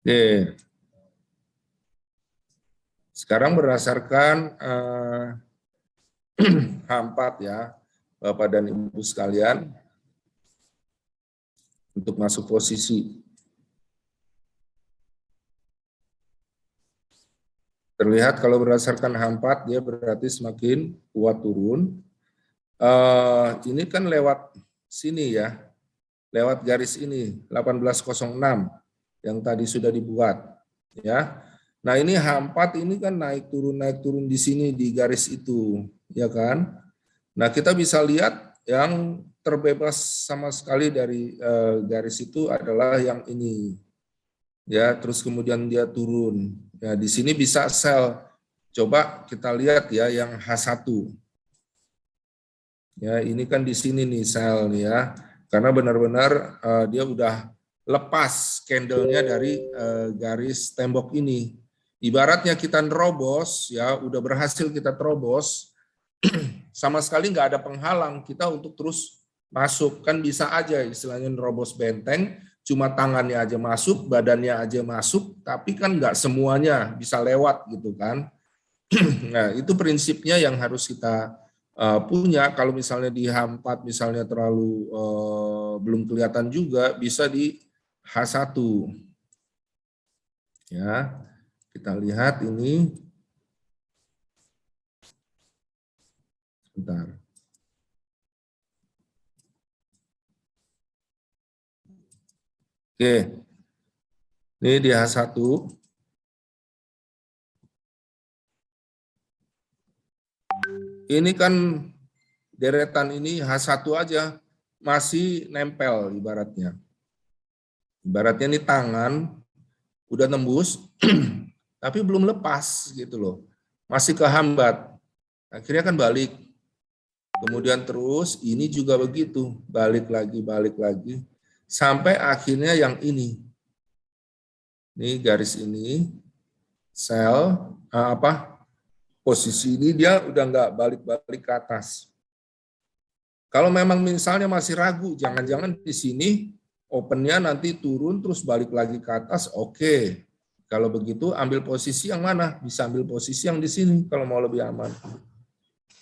Oke. Sekarang berdasarkan H4 ya, Bapak dan Ibu sekalian, untuk masuk posisi. Terlihat kalau berdasarkan H4 dia berarti semakin kuat turun. Ini kan lewat sini ya, lewat garis ini 1806 yang tadi sudah dibuat ya. Nah ini H4 ini kan naik turun di sini di garis itu ya kan. Nah kita bisa lihat yang terbebas sama sekali dari garis itu adalah yang ini ya, terus kemudian dia turun. Ya, di sini bisa sell. Coba kita lihat ya yang H1. Ya, ini kan di sini nih sell nih ya. Karena benar-benar dia udah lepas candlenya dari garis tembok ini. Ibaratnya kita nerobos ya, udah berhasil kita terobos, sama sekali nggak ada penghalang kita untuk terus masuk. Kan bisa aja istilahnya nerobos benteng, cuma tangannya aja masuk, badannya aja masuk, tapi kan nggak semuanya bisa lewat gitu kan. Nah itu prinsipnya yang harus kita punya. Kalau misalnya di H4 misalnya terlalu belum kelihatan juga, bisa di H1. Ya, kita lihat ini. Sebentar. Oke, ini di H1. Ini kan deretan ini H1 aja masih nempel ibaratnya. Ibaratnya ini tangan udah nembus, tapi belum lepas gitu loh. Masih kehambat. Akhirnya kan balik. Kemudian terus ini juga begitu, balik lagi sampai akhirnya yang ini. Ini garis ini sel posisi ini dia udah nggak balik-balik ke atas. Kalau memang misalnya masih ragu, jangan-jangan di sini opennya nanti turun terus balik lagi ke atas, oke. Kalau begitu ambil posisi yang mana? Bisa ambil posisi yang di sini kalau mau lebih aman.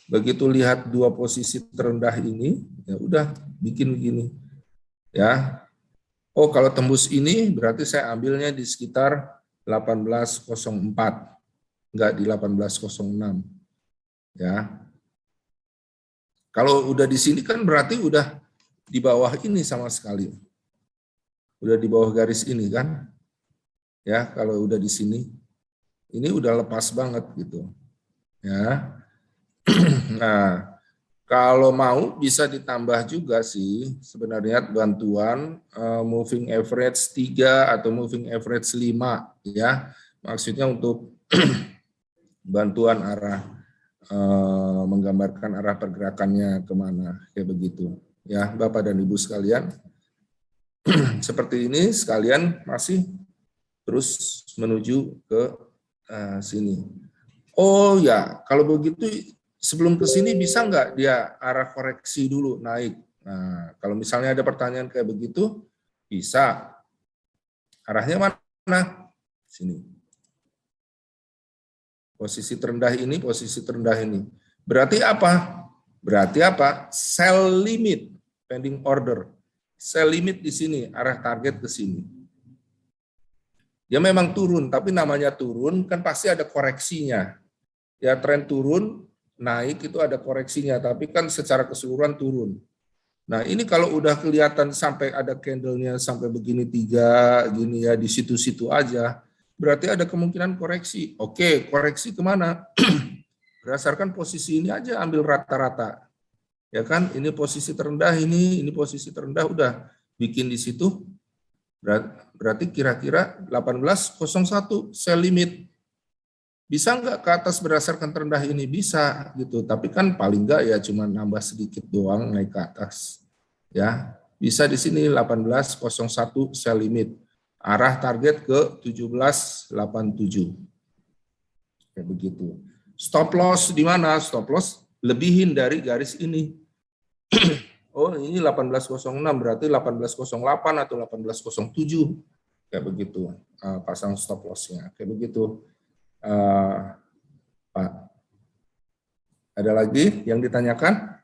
Begitu lihat dua posisi terendah ini, ya udah bikin begini. Ya. Oh, kalau tembus ini berarti saya ambilnya di sekitar 1804. Enggak di 1806. Ya. Kalau udah di sini kan berarti udah di bawah ini sama sekali. Udah di bawah garis ini kan. Ya, kalau udah di sini ini udah lepas banget gitu. Ya. Nah, kalau mau bisa ditambah juga sih sebenarnya bantuan moving average 3 atau moving average 5 ya. Maksudnya untuk bantuan arah menggambarkan arah pergerakannya kemana kayak begitu ya Bapak dan Ibu sekalian. Seperti ini sekalian masih terus menuju ke sini. Oh ya, kalau begitu sebelum ke sini bisa nggak dia arah koreksi dulu naik? Nah, kalau misalnya ada pertanyaan kayak begitu, bisa. Arahnya mana? Sini. Posisi terendah ini, posisi terendah ini. Berarti apa? Berarti apa? Sell limit, pending order. Sell limit di sini, arah target ke sini. Ya memang turun, tapi namanya turun kan pasti ada koreksinya. Ya tren turun, naik itu ada koreksinya, tapi kan secara keseluruhan turun. Nah ini kalau udah kelihatan sampai ada candle-nya sampai begini 3, gini ya di situ-situ aja, berarti ada kemungkinan koreksi. Oke, koreksi kemana? Berdasarkan posisi ini aja ambil rata-rata. Ya kan, ini posisi terendah ini posisi terendah udah bikin di situ. Berarti kira-kira 1801 sell limit. Bisa nggak ke atas berdasarkan terendah ini? Bisa gitu. Tapi kan paling nggak ya cuma nambah sedikit doang naik ke atas. Ya, bisa di sini 1801 sell limit. Arah target ke 1787. Kayak begitu. Stop loss di mana? Stop loss lebihin dari garis ini. Oh, ini 1806 berarti 1808 atau 1807. Kayak begitu. Pasang stop loss-nya. Kayak begitu. Pak. Ada lagi yang ditanyakan?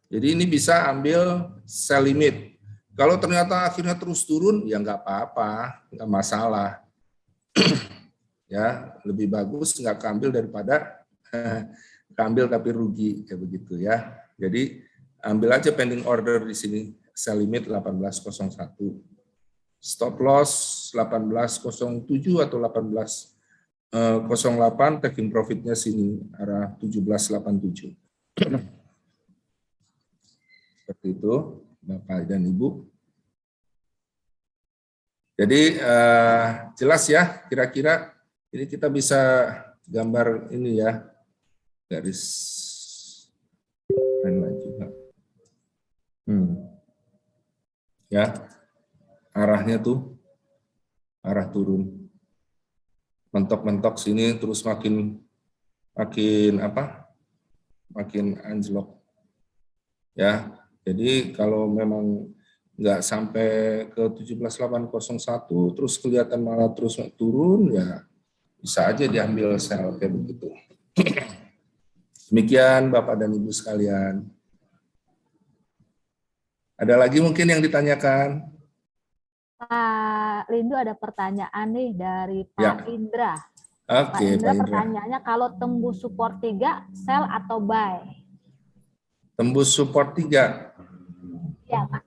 Jadi ini bisa ambil sell limit. Kalau ternyata akhirnya terus turun, ya nggak apa-apa, nggak masalah. Ya, lebih bagus nggak keambil daripada keambil tapi rugi, kayak begitu ya. Jadi ambil aja pending order di sini, sell limit 1801. Stop loss 1807 atau 1808, taking profitnya sini arah 1787. Seperti itu, Bapak dan Ibu. Jadi jelas ya, kira-kira ini kita bisa gambar ini ya, garis juga. Ya, arahnya tuh arah turun. Mentok-mentok sini terus makin anjlok. Ya, jadi kalau memang nggak sampai ke 17801 terus kelihatan malah terus turun, ya bisa aja diambil sell kayak begitu. Demikian Bapak dan Ibu sekalian. Ada lagi mungkin yang ditanyakan? Pak Lindu ada pertanyaan nih dari Pak Ya. Indra. Oke, Pak Indra Pak Indra. pertanyaannya kalau tembus support 3, sell atau buy? Tembus support 3. Ya, Pak.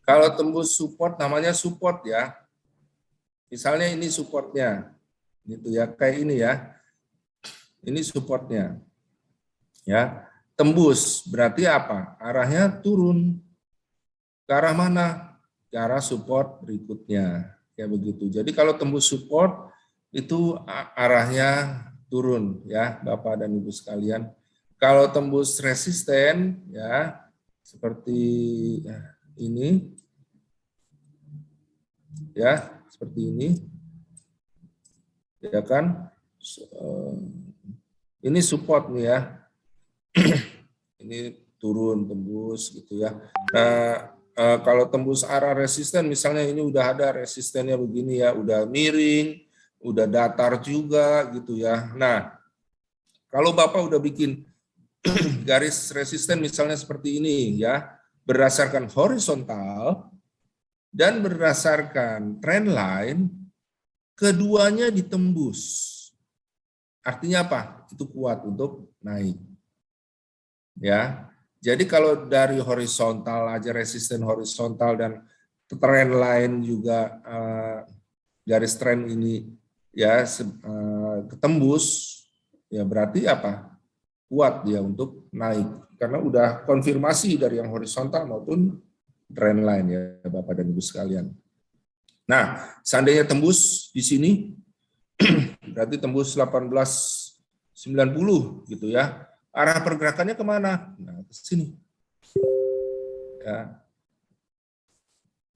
Kalau tembus support namanya support ya. Misalnya ini supportnya. Gitu ya, kayak ini ya. Ini supportnya. Ya, tembus berarti apa? Arahnya turun. Ke arah mana? Ke arah support berikutnya. kayak begitu. Jadi kalau tembus support itu arahnya turun ya Bapak dan Ibu sekalian. Kalau tembus resisten ya seperti ini ya, seperti ini ya kan, ini support nih ya. Ini turun tembus gitu ya. Nah, kalau tembus arah resisten, misalnya ini udah ada resistennya begini ya, udah miring, udah datar juga gitu ya. Nah, kalau Bapak udah bikin garis resisten misalnya seperti ini ya, berdasarkan horizontal dan berdasarkan trend line, keduanya ditembus. Artinya apa? Itu kuat untuk naik. Ya, jadi kalau dari horizontal aja, resisten horizontal dan trend line juga garis trend ini ya ketembus, ya berarti apa? Kuat dia untuk naik karena udah konfirmasi dari yang horizontal maupun trend line ya Bapak dan Ibu sekalian. Nah, seandainya tembus di sini berarti tembus 1890 gitu ya. Arah pergerakannya kemana? Nah, ke sini. Ya.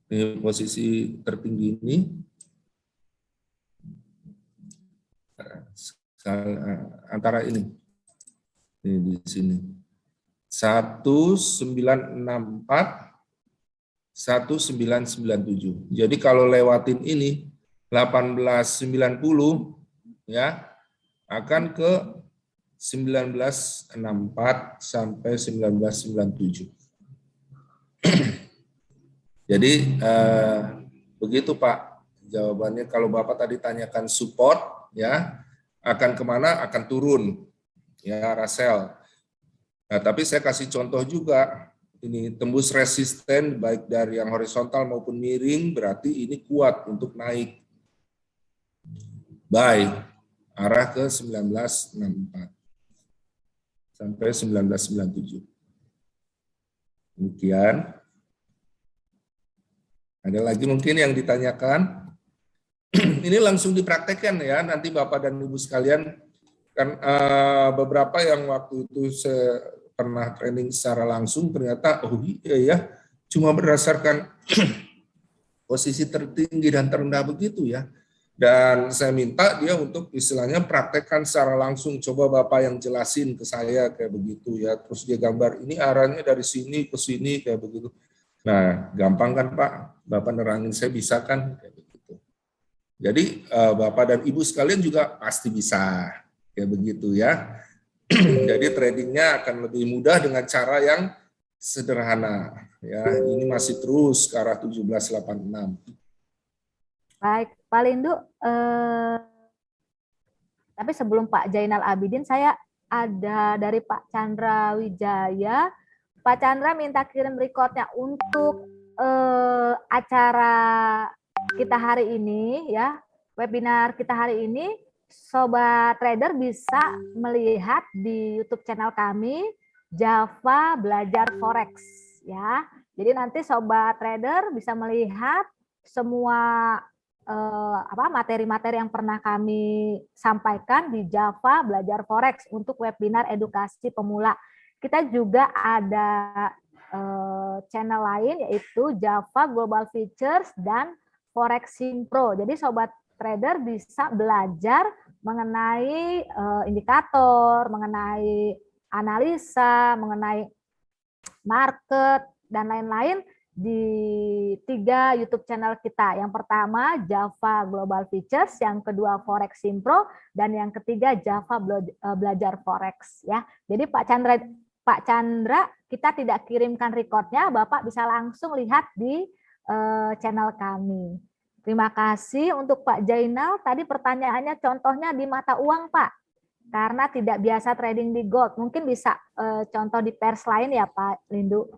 Ini posisi tertinggi ini. Antara ini. Ini di sini. 1964, 1997. Jadi kalau lewatin ini, 1890, ya, akan ke 1964 sampai 1997. Jadi begitu Pak jawabannya. Kalau Bapak tadi tanyakan support ya akan kemana? Akan turun ya Rasel. Nah, tapi saya kasih contoh juga ini tembus resisten baik dari yang horizontal maupun miring berarti ini kuat untuk naik. Buy arah ke 1964. Sampai 1997. Demikian. Ada lagi mungkin yang ditanyakan? Ini langsung dipraktekkan ya, nanti Bapak dan Ibu sekalian. Kan beberapa yang waktu itu saya pernah training secara langsung, ternyata, oh iya ya, cuma berdasarkan posisi tertinggi dan terendah begitu ya. Dan saya minta dia untuk istilahnya praktekkan secara langsung. Coba Bapak yang jelasin ke saya kayak begitu ya. Terus dia gambar, ini arahnya dari sini ke sini kayak begitu. Nah, gampang kan Pak? Bapak nerangin saya bisa kan? Kayak begitu. Jadi Bapak dan Ibu sekalian juga pasti bisa. Kayak begitu ya. Jadi tradingnya akan lebih mudah dengan cara yang sederhana. Ya, ini masih terus ke arah 1786. Baik, Pak Lindu, tapi sebelum Pak Jainal Abidin, saya ada dari Pak Chandra Wijaya. Pak Chandra minta kirim recordnya untuk acara kita hari ini, ya, webinar kita hari ini. Sobat Trader bisa melihat di YouTube channel kami, Java Belajar Forex, ya. Jadi nanti Sobat Trader bisa melihat semua materi-materi yang pernah kami sampaikan di Java Belajar Forex untuk webinar edukasi pemula. Kita juga ada channel lain yaitu Java Global Features dan Forex Pro. Jadi Sobat Trader bisa belajar mengenai indikator, mengenai analisa, mengenai market, dan lain-lain di 3 YouTube channel kita. Yang pertama Java Global Features, yang kedua Forex Pro, dan yang ketiga Java Belajar Forex ya. Jadi Pak Chandra kita tidak kirimkan recordnya, Bapak bisa langsung lihat di channel kami. Terima kasih untuk Pak Jainal. Tadi pertanyaannya contohnya di mata uang Pak, karena tidak biasa trading di gold. Mungkin bisa contoh di pairs lain ya Pak Lindu.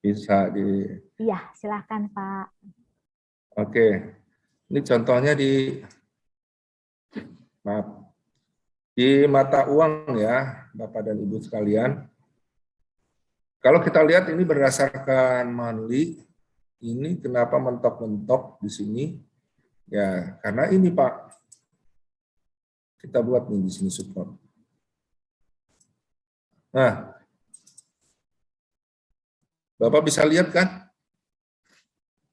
Bisa di... Iya, silakan Pak. Oke, ini contohnya di mata uang ya, Bapak dan Ibu sekalian. Kalau kita lihat ini berdasarkan monthly, ini kenapa mentok-mentok di sini? Ya, karena ini Pak. Kita buat nih di sini support. Nah, Bapak bisa lihat kan?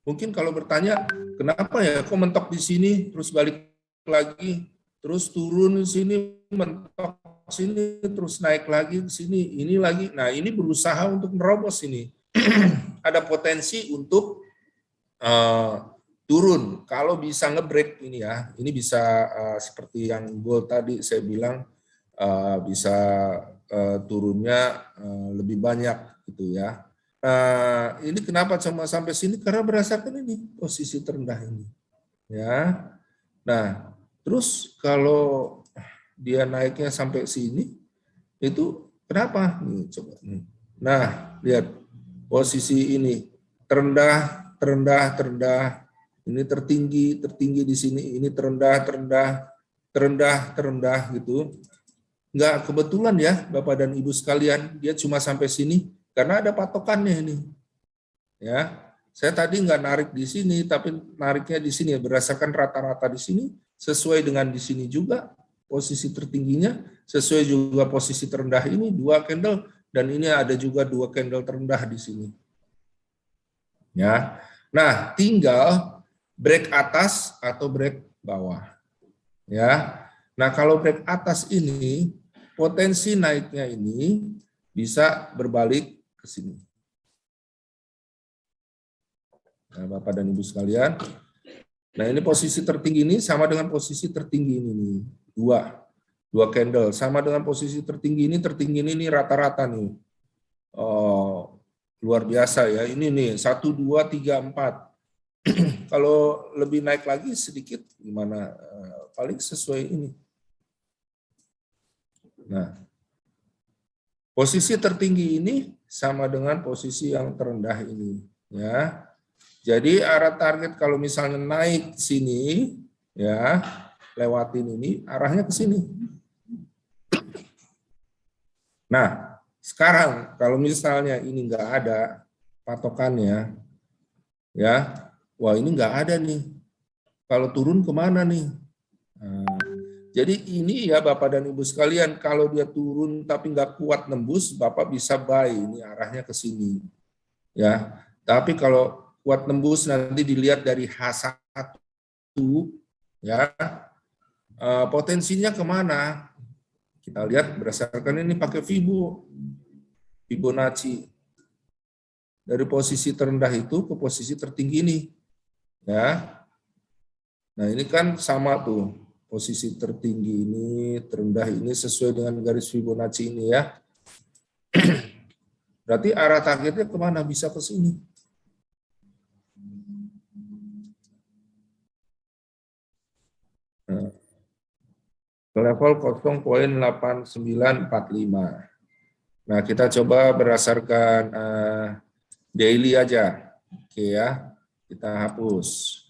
Mungkin kalau bertanya, kenapa ya kok mentok di sini, terus balik lagi, terus turun di sini, mentok sini, terus naik lagi ke sini, ini lagi. Nah, ini berusaha untuk merobos ini. Ada potensi untuk turun. Kalau bisa nge-break ini ya, ini bisa seperti yang goal tadi saya bilang, bisa turunnya lebih banyak gitu ya. Ini kenapa cuma sampai sini? Karena berdasarkan ini posisi terendah ini. Ya. Nah, terus kalau dia naiknya sampai sini, itu kenapa? Nih, coba. Nah, lihat posisi ini terendah, terendah, terendah. Ini tertinggi, tertinggi di sini. Ini terendah, terendah, terendah, terendah gitu. Enggak kebetulan ya, Bapak dan Ibu sekalian, dia cuma sampai sini. Karena ada patokannya ini, ya. Saya tadi nggak narik di sini, tapi nariknya di sini berdasarkan rata-rata di sini, sesuai dengan di sini juga posisi tertingginya, sesuai juga posisi terendah ini 2 candle, dan ini ada juga 2 candle terendah di sini. Ya, nah tinggal break atas atau break bawah. Ya, nah kalau break atas ini potensi naiknya ini bisa berbalik ke sini. Nah, Bapak dan Ibu sekalian. Nah, ini posisi tertinggi ini sama dengan posisi tertinggi ini nih. Dua candle sama dengan posisi tertinggi ini rata-rata nih. Oh, luar biasa ya. Ini nih 1 2 3 4. Kalau lebih naik lagi sedikit gimana? Paling sesuai ini. Nah, posisi tertinggi ini sama dengan posisi yang terendah ini, ya. Jadi arah target kalau misalnya naik sini, ya, lewatin ini, arahnya ke sini. Nah, sekarang kalau misalnya ini nggak ada patokannya, ya, wah ini nggak ada nih. Kalau turun kemana nih? Nah, jadi ini ya Bapak dan Ibu sekalian, kalau dia turun tapi nggak kuat nembus, Bapak bisa buy, ini arahnya ke sini. Ya, tapi kalau kuat nembus nanti dilihat dari H1, ya, potensinya kemana? Kita lihat berdasarkan ini pakai Fibonacci. Dari posisi terendah itu ke posisi tertinggi ini. Ya. Nah ini kan sama tuh. Posisi tertinggi ini, terendah ini sesuai dengan garis Fibonacci ini ya. Berarti arah targetnya kemana? Bisa ke sini. Nah, level 0.8945. Nah kita coba berdasarkan daily aja. Oke ya, kita hapus.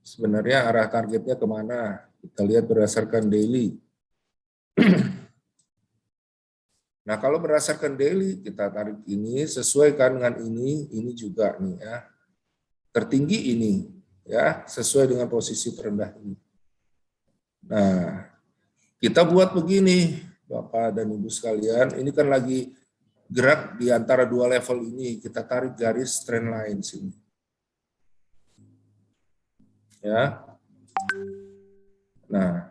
Sebenarnya arah targetnya kemana? Kita lihat berdasarkan daily. Nah, kalau berdasarkan daily, kita tarik ini, sesuaikan dengan ini juga nih ya. Tertinggi ini, ya, sesuai dengan posisi terendah ini. Nah, kita buat begini, Bapak dan Ibu sekalian, ini kan lagi gerak di antara 2 level ini, kita tarik garis trend line sini. Ya. Nah,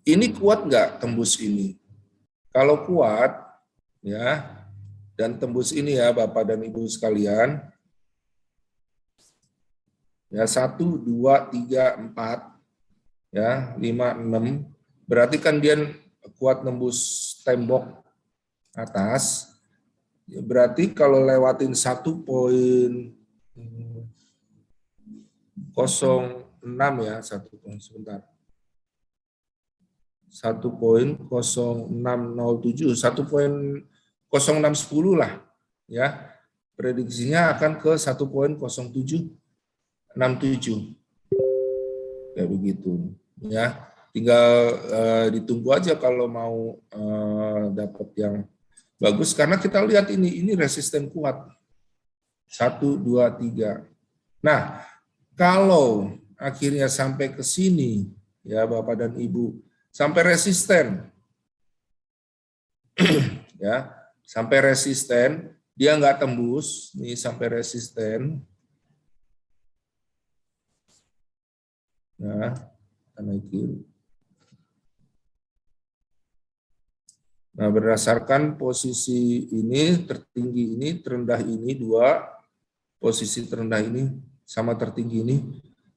ini kuat nggak tembus ini? Kalau kuat, ya, dan tembus ini ya Bapak dan Ibu sekalian, ya 1, 2, 3, 4, ya 5, 6, berarti kan dia kuat nembus tembok atas, berarti kalau lewatin 1.06 ya, sebentar. 1.0607, 1.0610 lah, ya. Prediksinya akan ke 1.0767. Kayak begitu, ya. Tinggal ditunggu aja kalau mau dapat yang Bagus karena kita lihat ini resisten kuat. 1, 2, 3. Nah, kalau akhirnya sampai ke sini, ya Bapak dan Ibu, sampai resisten, ya, sampai resisten, dia nggak tembus, nih sampai resisten. Nah, kita naikin. Nah, berdasarkan posisi ini, tertinggi ini, terendah ini, 2, posisi terendah ini, sama tertinggi ini.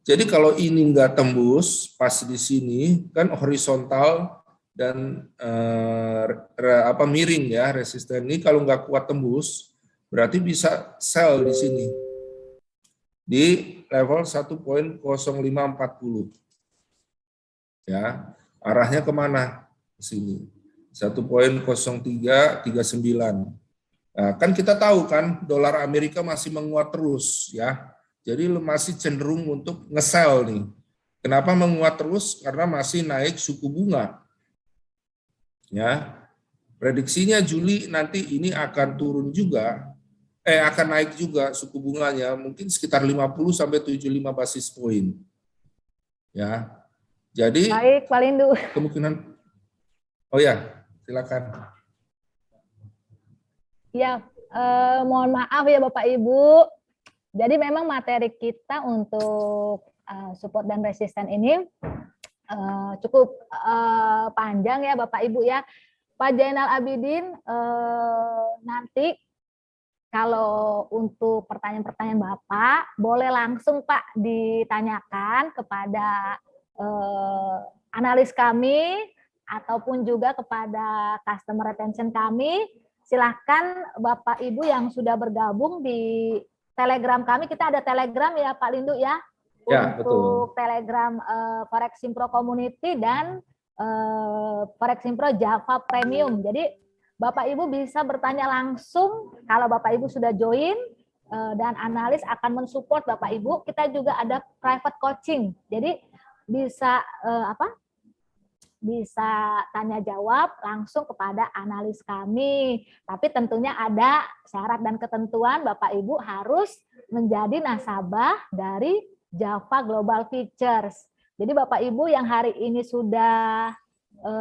Jadi kalau ini nggak tembus, pas di sini, kan horizontal dan miring ya, resisten ini kalau nggak kuat tembus, berarti bisa sell di sini. Di level 1.0540. Ya, arahnya kemana? Ke sini. 1.0339. Nah, kan kita tahu kan dolar Amerika masih menguat terus ya. Jadi masih cenderung untuk nge-sell nih. Kenapa menguat terus? Karena masih naik suku bunga. Ya. Prediksinya Juli nanti ini akan turun juga. Akan naik juga suku bunganya, mungkin sekitar 50 sampai 75 basis poin. Ya. Jadi Baik, Pak Lindu. kemungkinan. Oh ya, silakan. Ya, mohon maaf ya Bapak Ibu. Jadi memang materi kita untuk support dan resisten ini cukup panjang ya Bapak Ibu ya. Pak Zainal Abidin, nanti kalau untuk pertanyaan-pertanyaan Bapak, boleh langsung Pak ditanyakan kepada analis kami ataupun juga kepada customer retention kami. Silahkan Bapak Ibu yang sudah bergabung di Telegram kami, kita ada Telegram ya Pak Lindu ya, Ya, untuk betul. Telegram Foreximpro Community dan Foreximpro Java Premium. Jadi Bapak Ibu bisa bertanya langsung kalau Bapak Ibu sudah join dan analis akan mensupport Bapak Ibu. Kita juga ada private coaching. Jadi bisa bisa tanya jawab langsung kepada analis kami. Tapi tentunya ada syarat dan ketentuan Bapak Ibu harus menjadi nasabah dari Java Global Features. Jadi Bapak Ibu yang hari ini sudah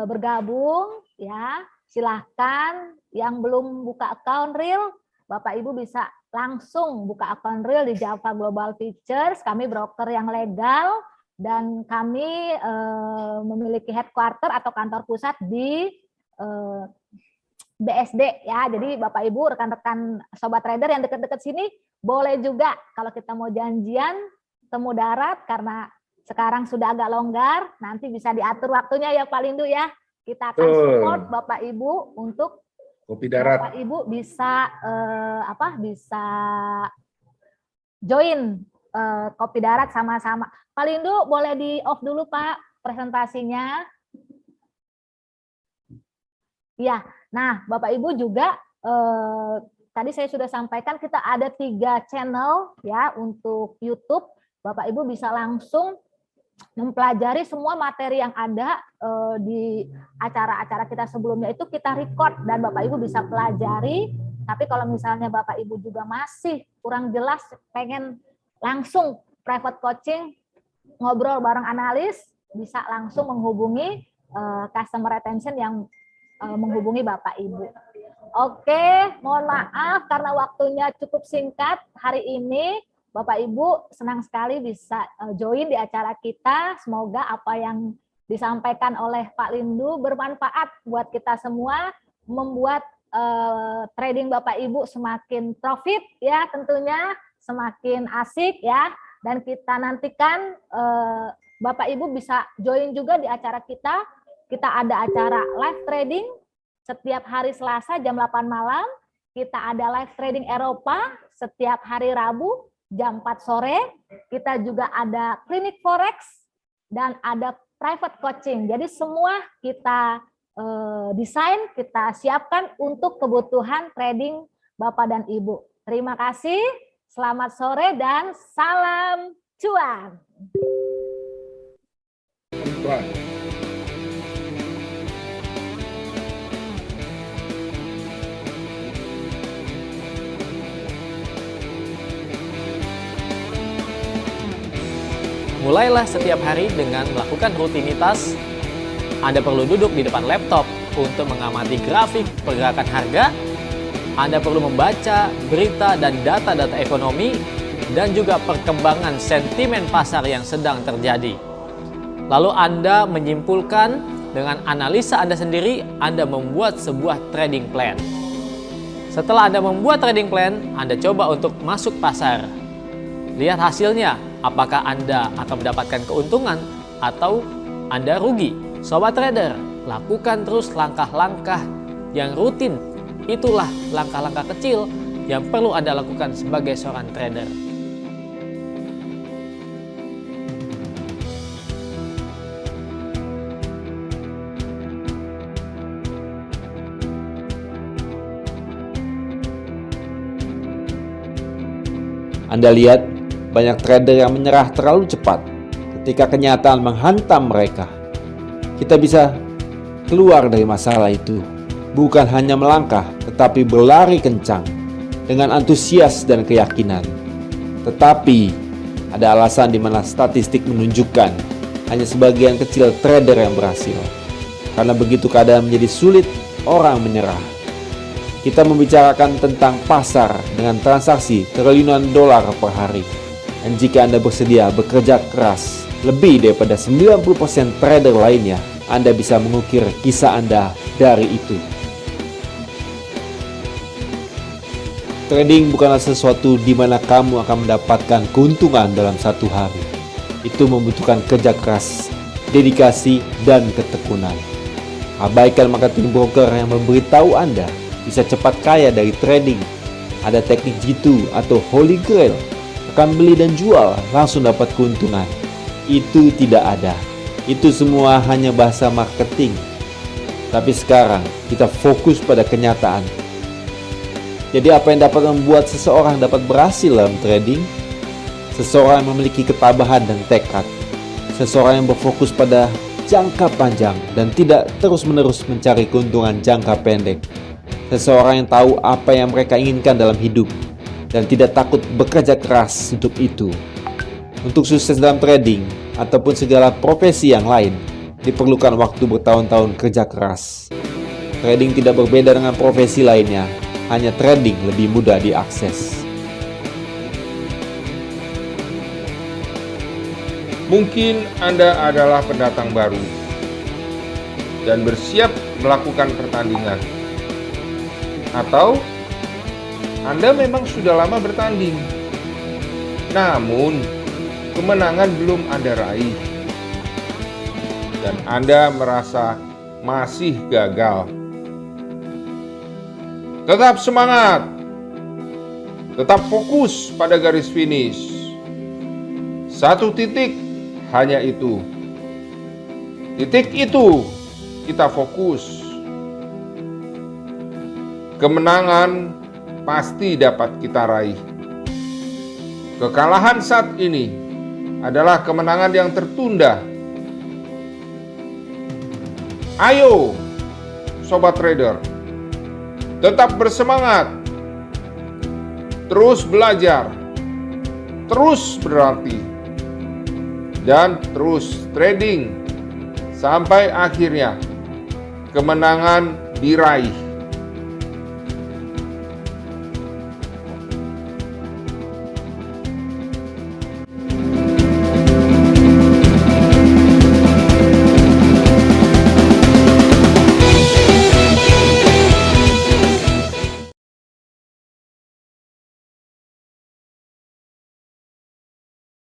bergabung ya, silahkan yang belum buka account real, Bapak Ibu bisa langsung buka account real di Java Global Features. Kami broker yang legal dan kami memiliki headquarter atau kantor pusat di BSD ya. Jadi Bapak Ibu, rekan-rekan sobat trader yang dekat-dekat sini boleh juga kalau kita mau janjian temu darat karena sekarang sudah agak longgar, nanti bisa diatur waktunya ya Pak Lindu ya. Kita akan support Bapak Ibu untuk kopi darat. Bapak Ibu bisa bisa join kopi darat sama-sama. Pak Lindu boleh di off dulu Pak presentasinya. Ya, nah Bapak Ibu juga tadi saya sudah sampaikan kita ada 3 channel ya untuk YouTube. Bapak Ibu bisa langsung mempelajari semua materi yang ada di acara-acara kita sebelumnya itu kita record dan Bapak Ibu bisa pelajari. Tapi kalau misalnya Bapak Ibu juga masih kurang jelas, pengen langsung private coaching, ngobrol bareng analis, bisa langsung menghubungi customer retention yang menghubungi Bapak Ibu. Oke, mohon maaf karena waktunya cukup singkat hari ini. Bapak Ibu senang sekali bisa join di acara kita. Semoga apa yang disampaikan oleh Pak Lindu bermanfaat buat kita semua, membuat trading Bapak Ibu semakin profit ya tentunya, semakin asik ya. Dan kita nantikan Bapak Ibu bisa join juga di acara kita. Kita ada acara live trading setiap hari Selasa jam 8 malam. Kita ada live trading Eropa setiap hari Rabu jam 4 sore, kita juga ada klinik forex dan ada private coaching. Jadi semua kita desain, kita siapkan untuk kebutuhan trading Bapak dan Ibu. Terima kasih, selamat sore dan salam cuan. Mulailah setiap hari dengan melakukan rutinitas. Anda perlu duduk di depan laptop untuk mengamati grafik pergerakan harga. Anda perlu membaca berita dan data-data ekonomi dan juga perkembangan sentimen pasar yang sedang terjadi. Lalu Anda menyimpulkan dengan analisa Anda sendiri, Anda membuat sebuah trading plan. Setelah Anda membuat trading plan, Anda coba untuk masuk pasar. Lihat hasilnya, apakah Anda akan mendapatkan keuntungan atau Anda rugi. Sobat trader, lakukan terus langkah-langkah yang rutin. Itulah langkah-langkah kecil yang perlu Anda lakukan sebagai seorang trader. Anda lihat banyak trader yang menyerah terlalu cepat ketika kenyataan menghantam mereka. Kita bisa keluar dari masalah itu, bukan hanya melangkah, tetapi berlari kencang dengan antusias dan keyakinan. Tetapi ada alasan di mana statistik menunjukkan hanya sebagian kecil trader yang berhasil. Karena begitu keadaan menjadi sulit, orang menyerah. Kita membicarakan tentang pasar dengan transaksi triliunan dolar per hari. Dan jika Anda bersedia bekerja keras lebih daripada 90% trader lainnya, Anda bisa mengukir kisah Anda dari itu. Trading bukanlah sesuatu di mana kamu akan mendapatkan keuntungan dalam satu hari. Itu membutuhkan kerja keras, dedikasi, dan ketekunan. Abaikan marketing broker yang memberitahu Anda bisa cepat kaya dari trading. Ada teknik G2 atau Holy Grail, tekan beli dan jual langsung dapat keuntungan. Itu tidak ada. Itu semua hanya bahasa marketing. Tapi sekarang kita fokus pada kenyataan. Jadi apa yang dapat membuat seseorang dapat berhasil dalam trading? Seseorang yang memiliki ketabahan dan tekad. Seseorang yang berfokus pada jangka panjang dan tidak terus-menerus mencari keuntungan jangka pendek. Seseorang yang tahu apa yang mereka inginkan dalam hidup dan tidak takut bekerja keras untuk itu. Untuk sukses dalam trading ataupun segala profesi yang lain, diperlukan waktu bertahun-tahun kerja keras. Trading tidak berbeda dengan profesi lainnya, hanya trading lebih mudah diakses. Mungkin Anda adalah pendatang baru dan bersiap melakukan pertandingan. Atau Anda memang sudah lama bertanding, namun kemenangan belum Anda raih. Dan Anda merasa masih gagal. Tetap semangat. Tetap fokus pada garis finish. Satu titik, hanya itu. Titik itu kita fokus. Kemenangan pasti dapat kita raih. Kekalahan saat ini adalah kemenangan yang tertunda. Ayo, sobat trader, tetap bersemangat, terus belajar, terus berlatih, dan terus trading sampai akhirnya kemenangan diraih.